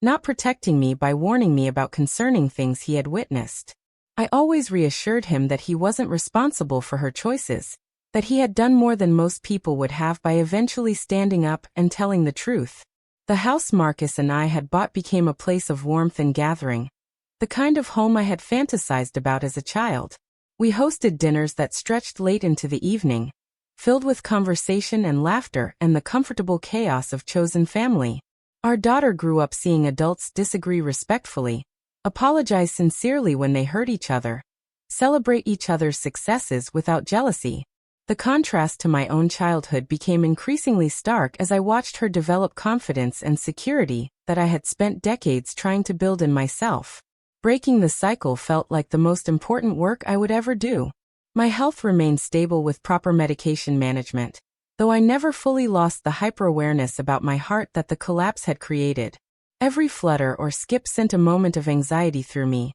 not protecting me by warning me about concerning things he had witnessed. I always reassured him that he wasn't responsible for her choices, that he had done more than most people would have by eventually standing up and telling the truth. The house Marcus and I had bought became a place of warmth and gathering, the kind of home I had fantasized about as a child. We hosted dinners that stretched late into the evening, filled with conversation and laughter and the comfortable chaos of chosen family. Our daughter grew up seeing adults disagree respectfully, apologize sincerely when they hurt each other, celebrate each other's successes without jealousy. The contrast to my own childhood became increasingly stark as I watched her develop confidence and security that I had spent decades trying to build in myself. Breaking the cycle felt like the most important work I would ever do. My health remained stable with proper medication management, though I never fully lost the hyper-awareness about my heart that the collapse had created. Every flutter or skip sent a moment of anxiety through me,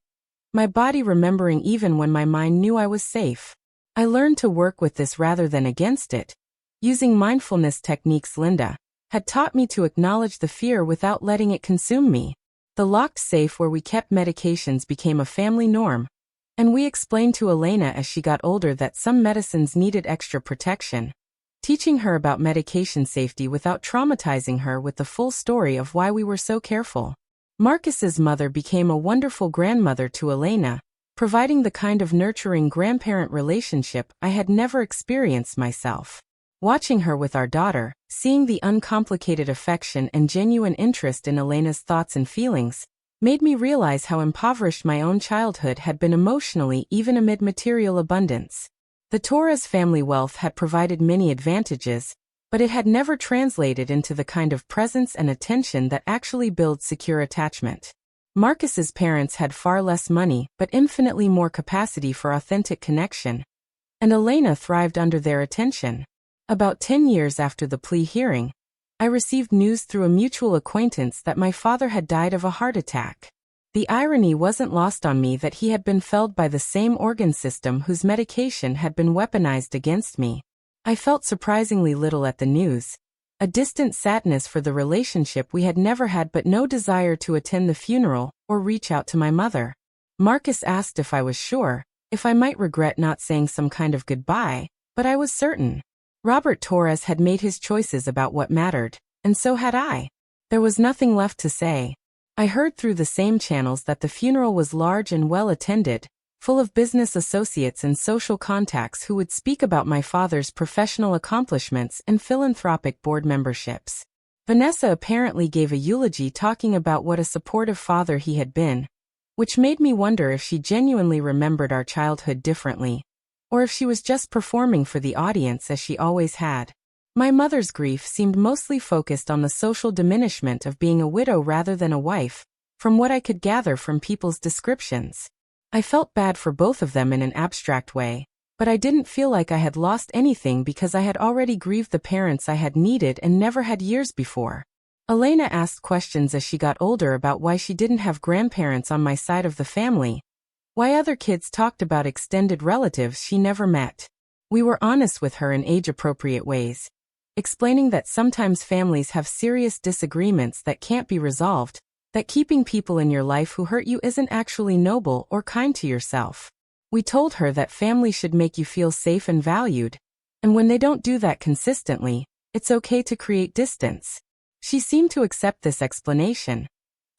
my body remembering even when my mind knew I was safe. I learned to work with this rather than against it, using mindfulness techniques. Linda, had taught me to acknowledge the fear without letting it consume me. The locked safe where we kept medications became a family norm, and we explained to Elena as she got older that some medicines needed extra protection, teaching her about medication safety without traumatizing her with the full story of why we were so careful. Marcus's mother became a wonderful grandmother to Elena, providing the kind of nurturing grandparent relationship I had never experienced myself. Watching her with our daughter, seeing the uncomplicated affection and genuine interest in Elena's thoughts and feelings, made me realize how impoverished my own childhood had been emotionally even amid material abundance. The Torres family wealth had provided many advantages, but it had never translated into the kind of presence and attention that actually builds secure attachment. Marcus's parents had far less money but infinitely more capacity for authentic connection, and Elena thrived under their attention. About 10 years after the plea hearing, I received news through a mutual acquaintance that my father had died of a heart attack. The irony wasn't lost on me that he had been felled by the same organ system whose medication had been weaponized against me. I felt surprisingly little at the news, a distant sadness for the relationship we had never had but no desire to attend the funeral or reach out to my mother. Marcus asked if I was sure, if I might regret not saying some kind of goodbye, but I was certain. Robert Torres had made his choices about what mattered, and so had I. There was nothing left to say. I heard through the same channels that the funeral was large and well attended, full of business associates and social contacts who would speak about my father's professional accomplishments and philanthropic board memberships. Vanessa apparently gave a eulogy talking about what a supportive father he had been, which made me wonder if she genuinely remembered our childhood differently, or if she was just performing for the audience as she always had. My mother's grief seemed mostly focused on the social diminishment of being a widow rather than a wife, from what I could gather from people's descriptions. I felt bad for both of them in an abstract way, but I didn't feel like I had lost anything because I had already grieved the parents I had needed and never had years before. Elena asked questions as she got older about why she didn't have grandparents on my side of the family, why other kids talked about extended relatives she never met. We were honest with her in age-appropriate ways, explaining that sometimes families have serious disagreements that can't be resolved, that keeping people in your life who hurt you isn't actually noble or kind to yourself. We told her that family should make you feel safe and valued, and when they don't do that consistently, it's okay to create distance. She seemed to accept this explanation,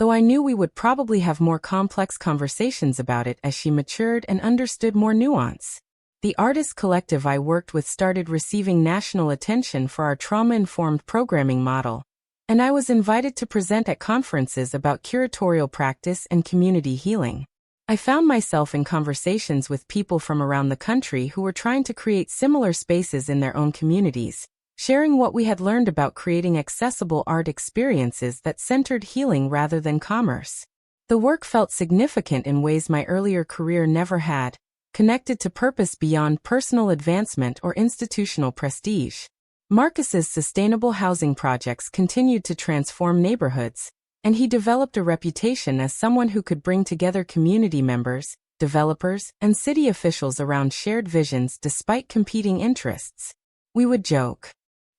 though I knew we would probably have more complex conversations about it as she matured and understood more nuance. The artist collective I worked with started receiving national attention for our trauma-informed programming model, and I was invited to present at conferences about curatorial practice and community healing. I found myself in conversations with people from around the country who were trying to create similar spaces in their own communities, sharing what we had learned about creating accessible art experiences that centered healing rather than commerce. The work felt significant in ways my earlier career never had, connected to purpose beyond personal advancement or institutional prestige. Marcus's sustainable housing projects continued to transform neighborhoods, and he developed a reputation as someone who could bring together community members, developers, and city officials around shared visions despite competing interests. We would joke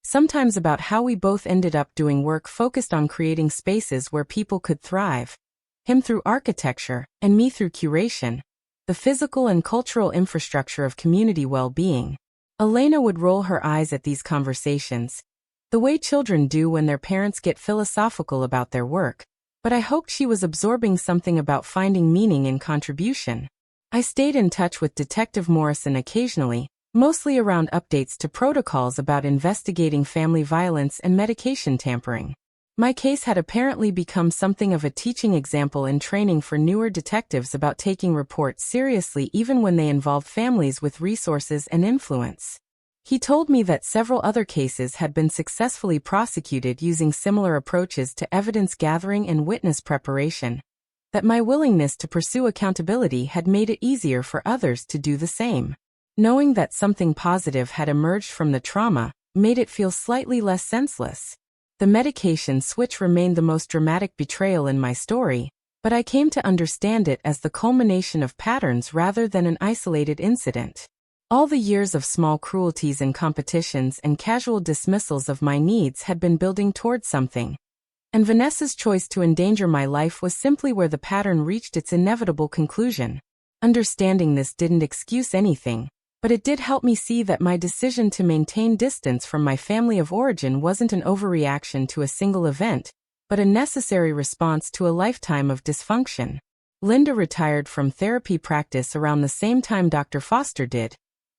sometimes about how we both ended up doing work focused on creating spaces where people could thrive, him through architecture and me through curation, the physical and cultural infrastructure of community well-being. Elena would roll her eyes at these conversations, the way children do when their parents get philosophical about their work, but I hoped she was absorbing something about finding meaning in contribution. I stayed in touch with Detective Morrison occasionally, mostly around updates to protocols about investigating family violence and medication tampering. My case had apparently become something of a teaching example in training for newer detectives about taking reports seriously even when they involved families with resources and influence. He told me that several other cases had been successfully prosecuted using similar approaches to evidence gathering and witness preparation, that my willingness to pursue accountability had made it easier for others to do the same. Knowing that something positive had emerged from the trauma made it feel slightly less senseless. The medication switch remained the most dramatic betrayal in my story, but I came to understand it as the culmination of patterns rather than an isolated incident. All the years of small cruelties and competitions and casual dismissals of my needs had been building toward something. And Vanessa's choice to endanger my life was simply where the pattern reached its inevitable conclusion. Understanding this didn't excuse anything, but it did help me see that my decision to maintain distance from my family of origin wasn't an overreaction to a single event, but a necessary response to a lifetime of dysfunction. Linda retired from therapy practice around the same time Dr. Foster did,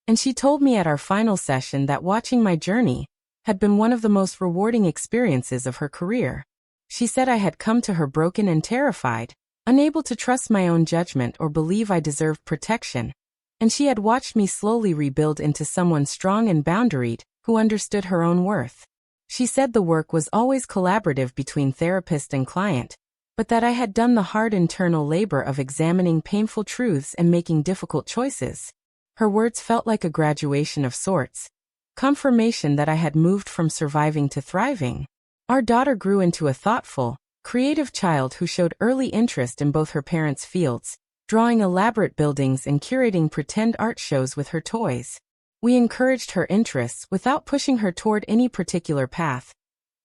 and she told me at our final session that watching my journey had been one of the most rewarding experiences of her career. She said I had come to her broken and terrified, unable to trust my own judgment or believe I deserved protection, and she had watched me slowly rebuild into someone strong and boundaried, who understood her own worth. She said the work was always collaborative between therapist and client, but that I had done the hard internal labor of examining painful truths and making difficult choices. Her words felt like a graduation of sorts, confirmation that I had moved from surviving to thriving. Our daughter grew into a thoughtful, creative child who showed early interest in both her parents' fields, drawing elaborate buildings and curating pretend art shows with her toys. We encouraged her interests without pushing her toward any particular path,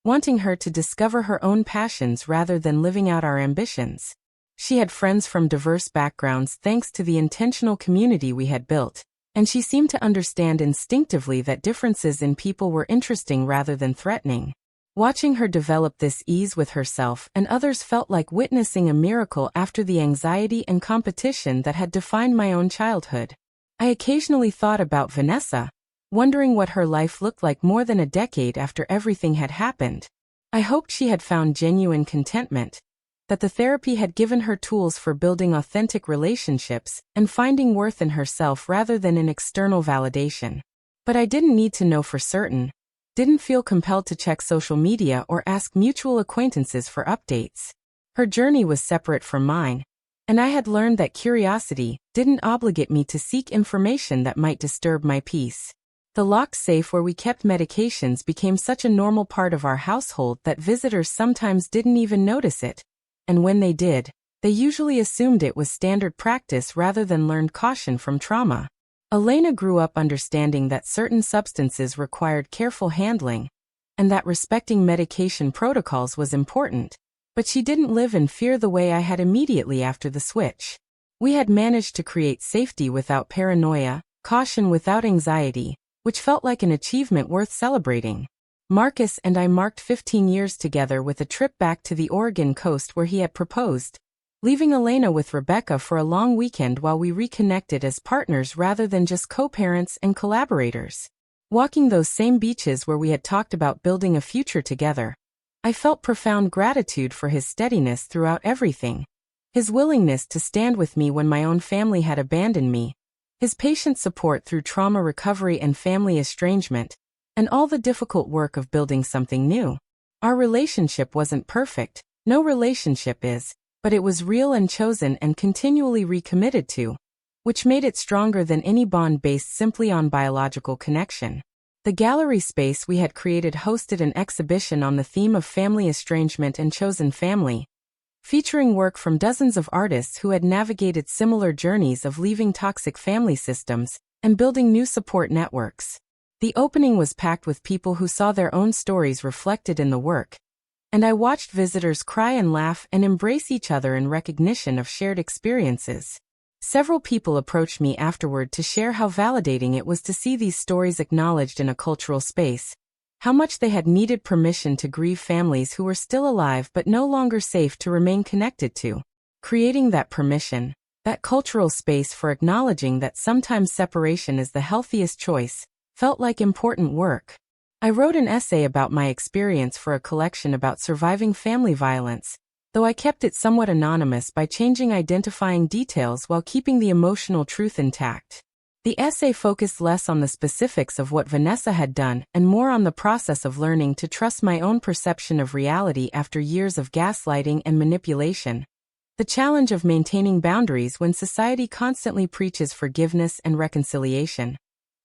wanting her to discover her own passions rather than living out our ambitions. She had friends from diverse backgrounds thanks to the intentional community we had built, and she seemed to understand instinctively that differences in people were interesting rather than threatening. Watching her develop this ease with herself and others felt like witnessing a miracle after the anxiety and competition that had defined my own childhood. I occasionally thought about Vanessa, wondering what her life looked like more than a decade after everything had happened. I hoped she had found genuine contentment, that the therapy had given her tools for building authentic relationships and finding worth in herself rather than in external validation. But I didn't need to know for certain, didn't feel compelled to check social media or ask mutual acquaintances for updates. Her journey was separate from mine, and I had learned that curiosity didn't obligate me to seek information that might disturb my peace. The locked safe where we kept medications became such a normal part of our household that visitors sometimes didn't even notice it. And when they did, they usually assumed it was standard practice rather than learned caution from trauma. Elena grew up understanding that certain substances required careful handling, and that respecting medication protocols was important, but she didn't live in fear the way I had immediately after the switch. We had managed to create safety without paranoia, caution without anxiety, which felt like an achievement worth celebrating. Marcus and I marked 15 years together with a trip back to the Oregon coast where he had proposed, leaving Elena with Rebecca for a long weekend while we reconnected as partners rather than just co-parents and collaborators. Walking those same beaches where we had talked about building a future together, I felt profound gratitude for his steadiness throughout everything, his willingness to stand with me when my own family had abandoned me, his patient support through trauma recovery and family estrangement, and all the difficult work of building something new. Our relationship wasn't perfect, no relationship is, but it was real and chosen and continually recommitted to, which made it stronger than any bond based simply on biological connection. The gallery space we had created hosted an exhibition on the theme of family estrangement and chosen family, featuring work from dozens of artists who had navigated similar journeys of leaving toxic family systems and building new support networks. The opening was packed with people who saw their own stories reflected in the work, and I watched visitors cry and laugh and embrace each other in recognition of shared experiences. Several people approached me afterward to share how validating it was to see these stories acknowledged in a cultural space, how much they had needed permission to grieve families who were still alive but no longer safe to remain connected to. Creating that permission, that cultural space for acknowledging that sometimes separation is the healthiest choice, felt like important work. I wrote an essay about my experience for a collection about surviving family violence, though I kept it somewhat anonymous by changing identifying details while keeping the emotional truth intact. The essay focused less on the specifics of what Vanessa had done and more on the process of learning to trust my own perception of reality after years of gaslighting and manipulation. The challenge of maintaining boundaries when society constantly preaches forgiveness and reconciliation.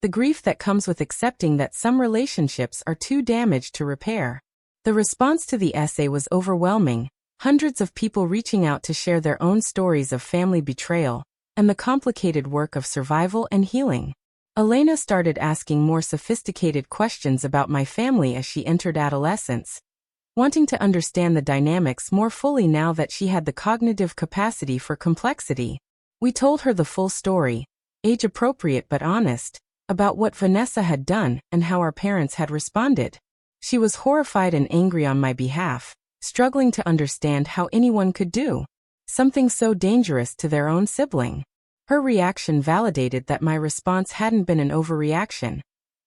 The grief that comes with accepting that some relationships are too damaged to repair. The response to the essay was overwhelming, hundreds of people reaching out to share their own stories of family betrayal and the complicated work of survival and healing. Elena started asking more sophisticated questions about my family as she entered adolescence, wanting to understand the dynamics more fully now that she had the cognitive capacity for complexity. We told her the full story, age-appropriate but honest, about what Vanessa had done and how our parents had responded. She was horrified and angry on my behalf, struggling to understand how anyone could do something so dangerous to their own sibling. Her reaction validated that my response hadn't been an overreaction,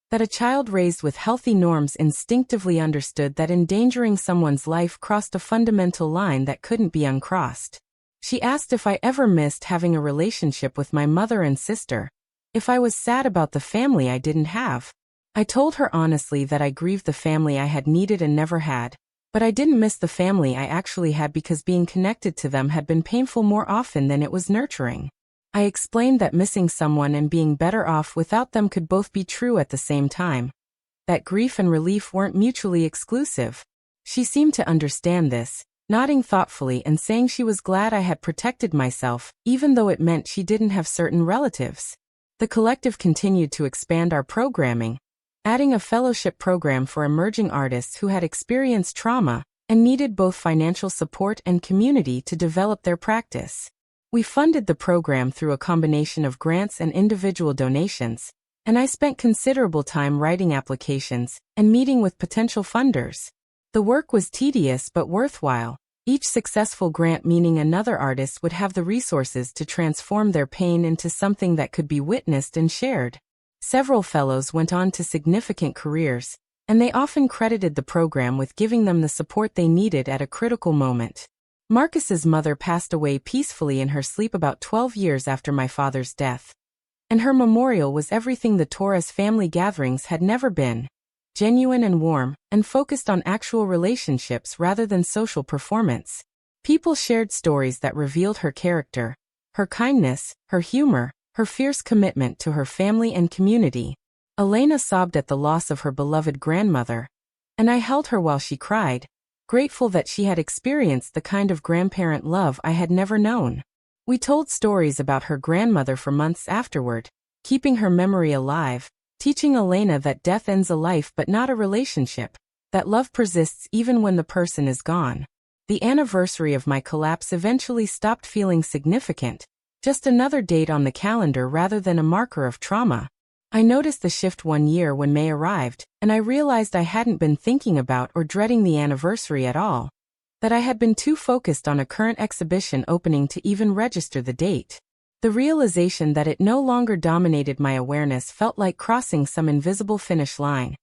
that a child raised with healthy norms instinctively understood that endangering someone's life crossed a fundamental line that couldn't be uncrossed. She asked if I ever missed having a relationship with my mother and sister, if I was sad about the family I didn't have. I told her honestly that I grieved the family I had needed and never had, but I didn't miss the family I actually had because being connected to them had been painful more often than it was nurturing. I explained that missing someone and being better off without them could both be true at the same time, that grief and relief weren't mutually exclusive. She seemed to understand this, nodding thoughtfully and saying she was glad I had protected myself, even though it meant she didn't have certain relatives. The collective continued to expand our programming, adding a fellowship program for emerging artists who had experienced trauma and needed both financial support and community to develop their practice. We funded the program through a combination of grants and individual donations, and I spent considerable time writing applications and meeting with potential funders. The work was tedious but worthwhile, each successful grant meaning another artist would have the resources to transform their pain into something that could be witnessed and shared. Several fellows went on to significant careers, and they often credited the program with giving them the support they needed at a critical moment. Marcus's mother passed away peacefully in her sleep about 12 years after my father's death, and her memorial was everything the Torres family gatherings had never been: genuine and warm, and focused on actual relationships rather than social performance. People shared stories that revealed her character, her kindness, her humor, her fierce commitment to her family and community. Elena sobbed at the loss of her beloved grandmother, and I held her while she cried, grateful that she had experienced the kind of grandparent love I had never known. We told stories about her grandmother for months afterward, keeping her memory alive, teaching Elena that death ends a life but not a relationship, that love persists even when the person is gone. The anniversary of my collapse eventually stopped feeling significant, just another date on the calendar rather than a marker of trauma. I noticed the shift one year when May arrived, and I realized I hadn't been thinking about or dreading the anniversary at all, that I had been too focused on a current exhibition opening to even register the date. The realization that it no longer dominated my awareness felt like crossing some invisible finish line,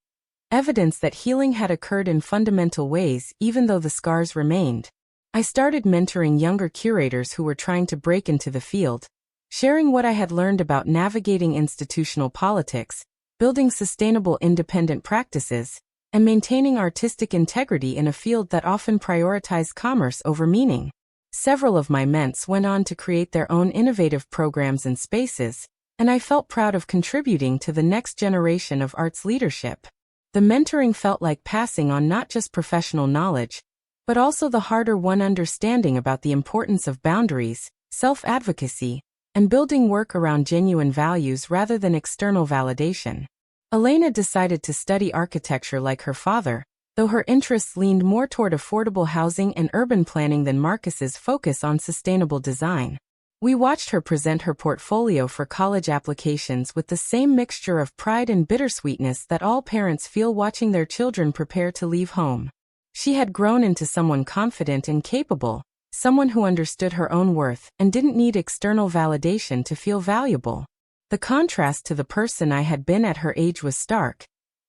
evidence that healing had occurred in fundamental ways even though the scars remained. I started mentoring younger curators who were trying to break into the field, sharing what I had learned about navigating institutional politics, building sustainable independent practices, and maintaining artistic integrity in a field that often prioritized commerce over meaning. Several of my ments went on to create their own innovative programs and spaces, and I felt proud of contributing to the next generation of arts leadership. The mentoring felt like passing on not just professional knowledge, but also the harder-won understanding about the importance of boundaries, self-advocacy, and building work around genuine values rather than external validation. Elena decided to study architecture like her father, though her interests leaned more toward affordable housing and urban planning than Marcus's focus on sustainable design. We watched her present her portfolio for college applications with the same mixture of pride and bittersweetness that all parents feel watching their children prepare to leave home. She had grown into someone confident and capable, someone who understood her own worth and didn't need external validation to feel valuable. The contrast to the person I had been at her age was stark,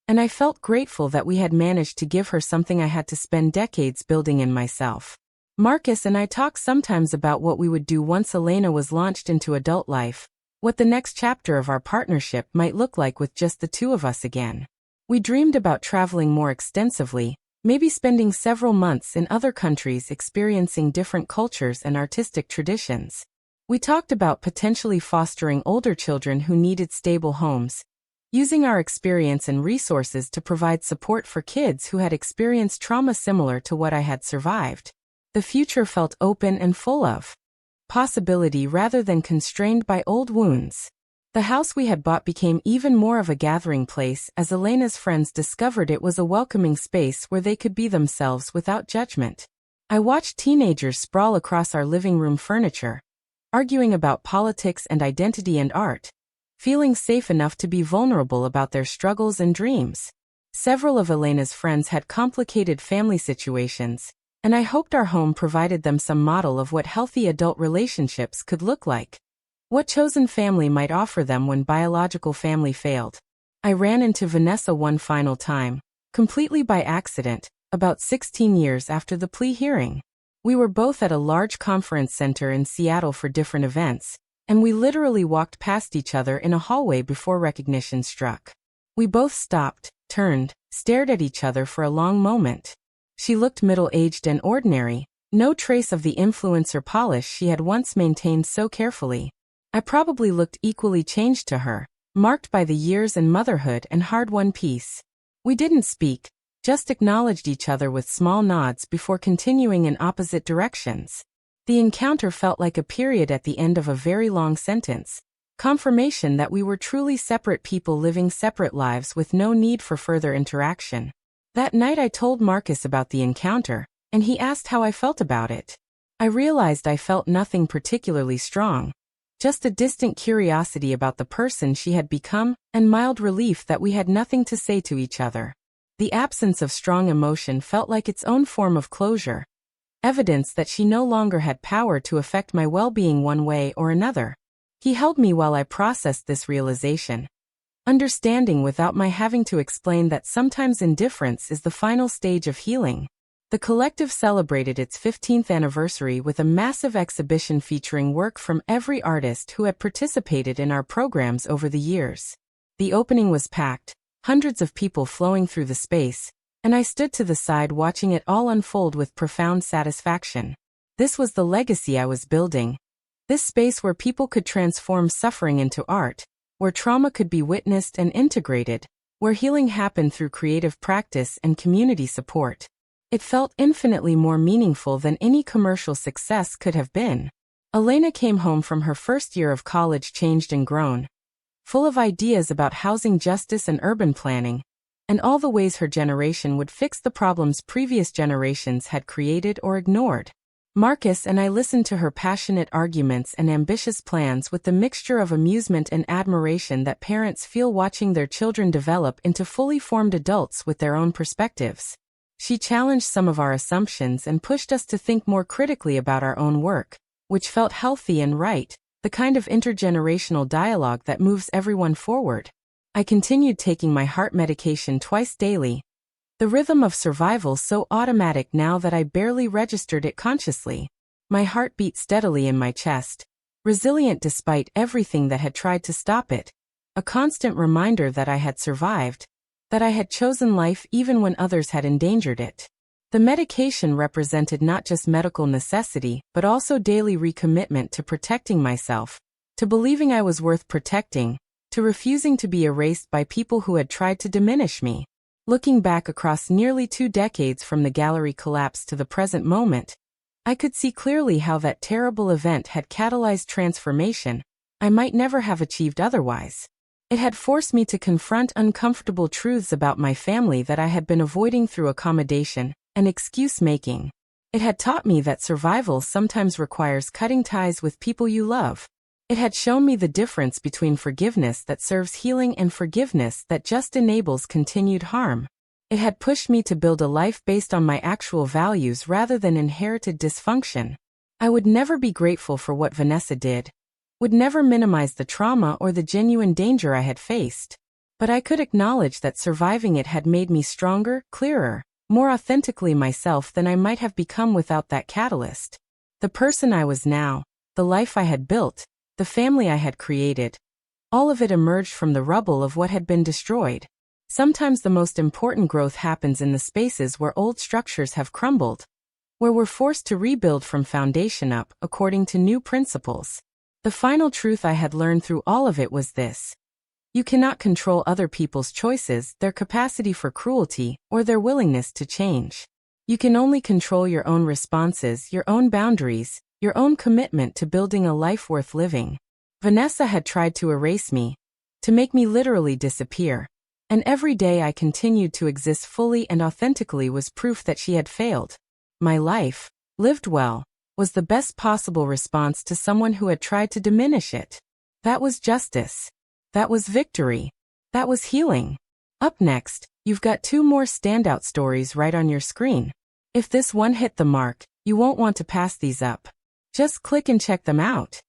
and I felt grateful that we had managed to give her something I had to spend decades building in myself. Marcus and I talked sometimes about what we would do once Elena was launched into adult life, what the next chapter of our partnership might look like with just the two of us again. We dreamed about traveling more extensively, maybe spending several months in other countries experiencing different cultures and artistic traditions. We talked about potentially fostering older children who needed stable homes, using our experience and resources to provide support for kids who had experienced trauma similar to what I had survived. The future felt open and full of possibility rather than constrained by old wounds. The house we had bought became even more of a gathering place as Elena's friends discovered it was a welcoming space where they could be themselves without judgment. I watched teenagers sprawl across our living room furniture, arguing about politics and identity and art, feeling safe enough to be vulnerable about their struggles and dreams. Several of Elena's friends had complicated family situations, and I hoped our home provided them some model of what healthy adult relationships could look like. What chosen family might offer them when biological family failed. I ran into Vanessa one final time, completely by accident, about 16 years after the plea hearing. We were both at a large conference center in Seattle for different events, and we literally walked past each other in a hallway before recognition struck. We both stopped, turned, stared at each other for a long moment. She looked middle-aged and ordinary, no trace of the influence or polish she had once maintained so carefully. I probably looked equally changed to her, marked by the years and motherhood and hard-won peace. We didn't speak, just acknowledged each other with small nods before continuing in opposite directions. The encounter felt like a period at the end of a very long sentence, confirmation that we were truly separate people living separate lives with no need for further interaction. That night I told Marcus about the encounter, and he asked how I felt about it. I realized I felt nothing particularly strong, just a distant curiosity about the person she had become, and mild relief that we had nothing to say to each other. The absence of strong emotion felt like its own form of closure, evidence that she no longer had power to affect my well-being one way or another. He held me while I processed this realization, understanding without my having to explain that sometimes indifference is the final stage of healing. The collective celebrated its 15th anniversary with a massive exhibition featuring work from every artist who had participated in our programs over the years. The opening was packed, hundreds of people flowing through the space, and I stood to the side watching it all unfold with profound satisfaction. This was the legacy I was building. This space where people could transform suffering into art, where trauma could be witnessed and integrated, where healing happened through creative practice and community support. It felt infinitely more meaningful than any commercial success could have been. Elena came home from her first year of college changed and grown, full of ideas about housing justice and urban planning, and all the ways her generation would fix the problems previous generations had created or ignored. Marcus and I listened to her passionate arguments and ambitious plans with the mixture of amusement and admiration that parents feel watching their children develop into fully formed adults with their own perspectives. She challenged some of our assumptions and pushed us to think more critically about our own work, which felt healthy and right, the kind of intergenerational dialogue that moves everyone forward. I continued taking my heart medication twice daily, the rhythm of survival so automatic now that I barely registered it consciously. My heart beat steadily in my chest, resilient despite everything that had tried to stop it, a constant reminder that I had survived, that I had chosen life even when others had endangered it. The medication represented not just medical necessity but also daily recommitment to protecting myself, to believing I was worth protecting, to refusing to be erased by people who had tried to diminish me. Looking back across nearly 2 decades from the gallery collapse to the present moment, I could see clearly how that terrible event had catalyzed transformation I might never have achieved otherwise. It had forced me to confront uncomfortable truths about my family that I had been avoiding through accommodation and excuse-making. It had taught me that survival sometimes requires cutting ties with people you love. It had shown me the difference between forgiveness that serves healing and forgiveness that just enables continued harm. It had pushed me to build a life based on my actual values rather than inherited dysfunction. I would never be grateful for what Vanessa did, would never minimize the trauma or the genuine danger I had faced. But I could acknowledge that surviving it had made me stronger, clearer, more authentically myself than I might have become without that catalyst. The person I was now, the life I had built, the family I had created, all of it emerged from the rubble of what had been destroyed. Sometimes the most important growth happens in the spaces where old structures have crumbled, where we're forced to rebuild from foundation up according to new principles. The final truth I had learned through all of it was this: you cannot control other people's choices, their capacity for cruelty, or their willingness to change. You can only control your own responses, your own boundaries, your own commitment to building a life worth living. Vanessa had tried to erase me, to make me literally disappear. And every day I continued to exist fully and authentically was proof that she had failed. My life, lived well, was the best possible response to someone who had tried to diminish it. That was justice. That was victory. That was healing. Up next, you've got 2 more standout stories right on your screen. If this one hit the mark, you won't want to pass these up. Just click and check them out.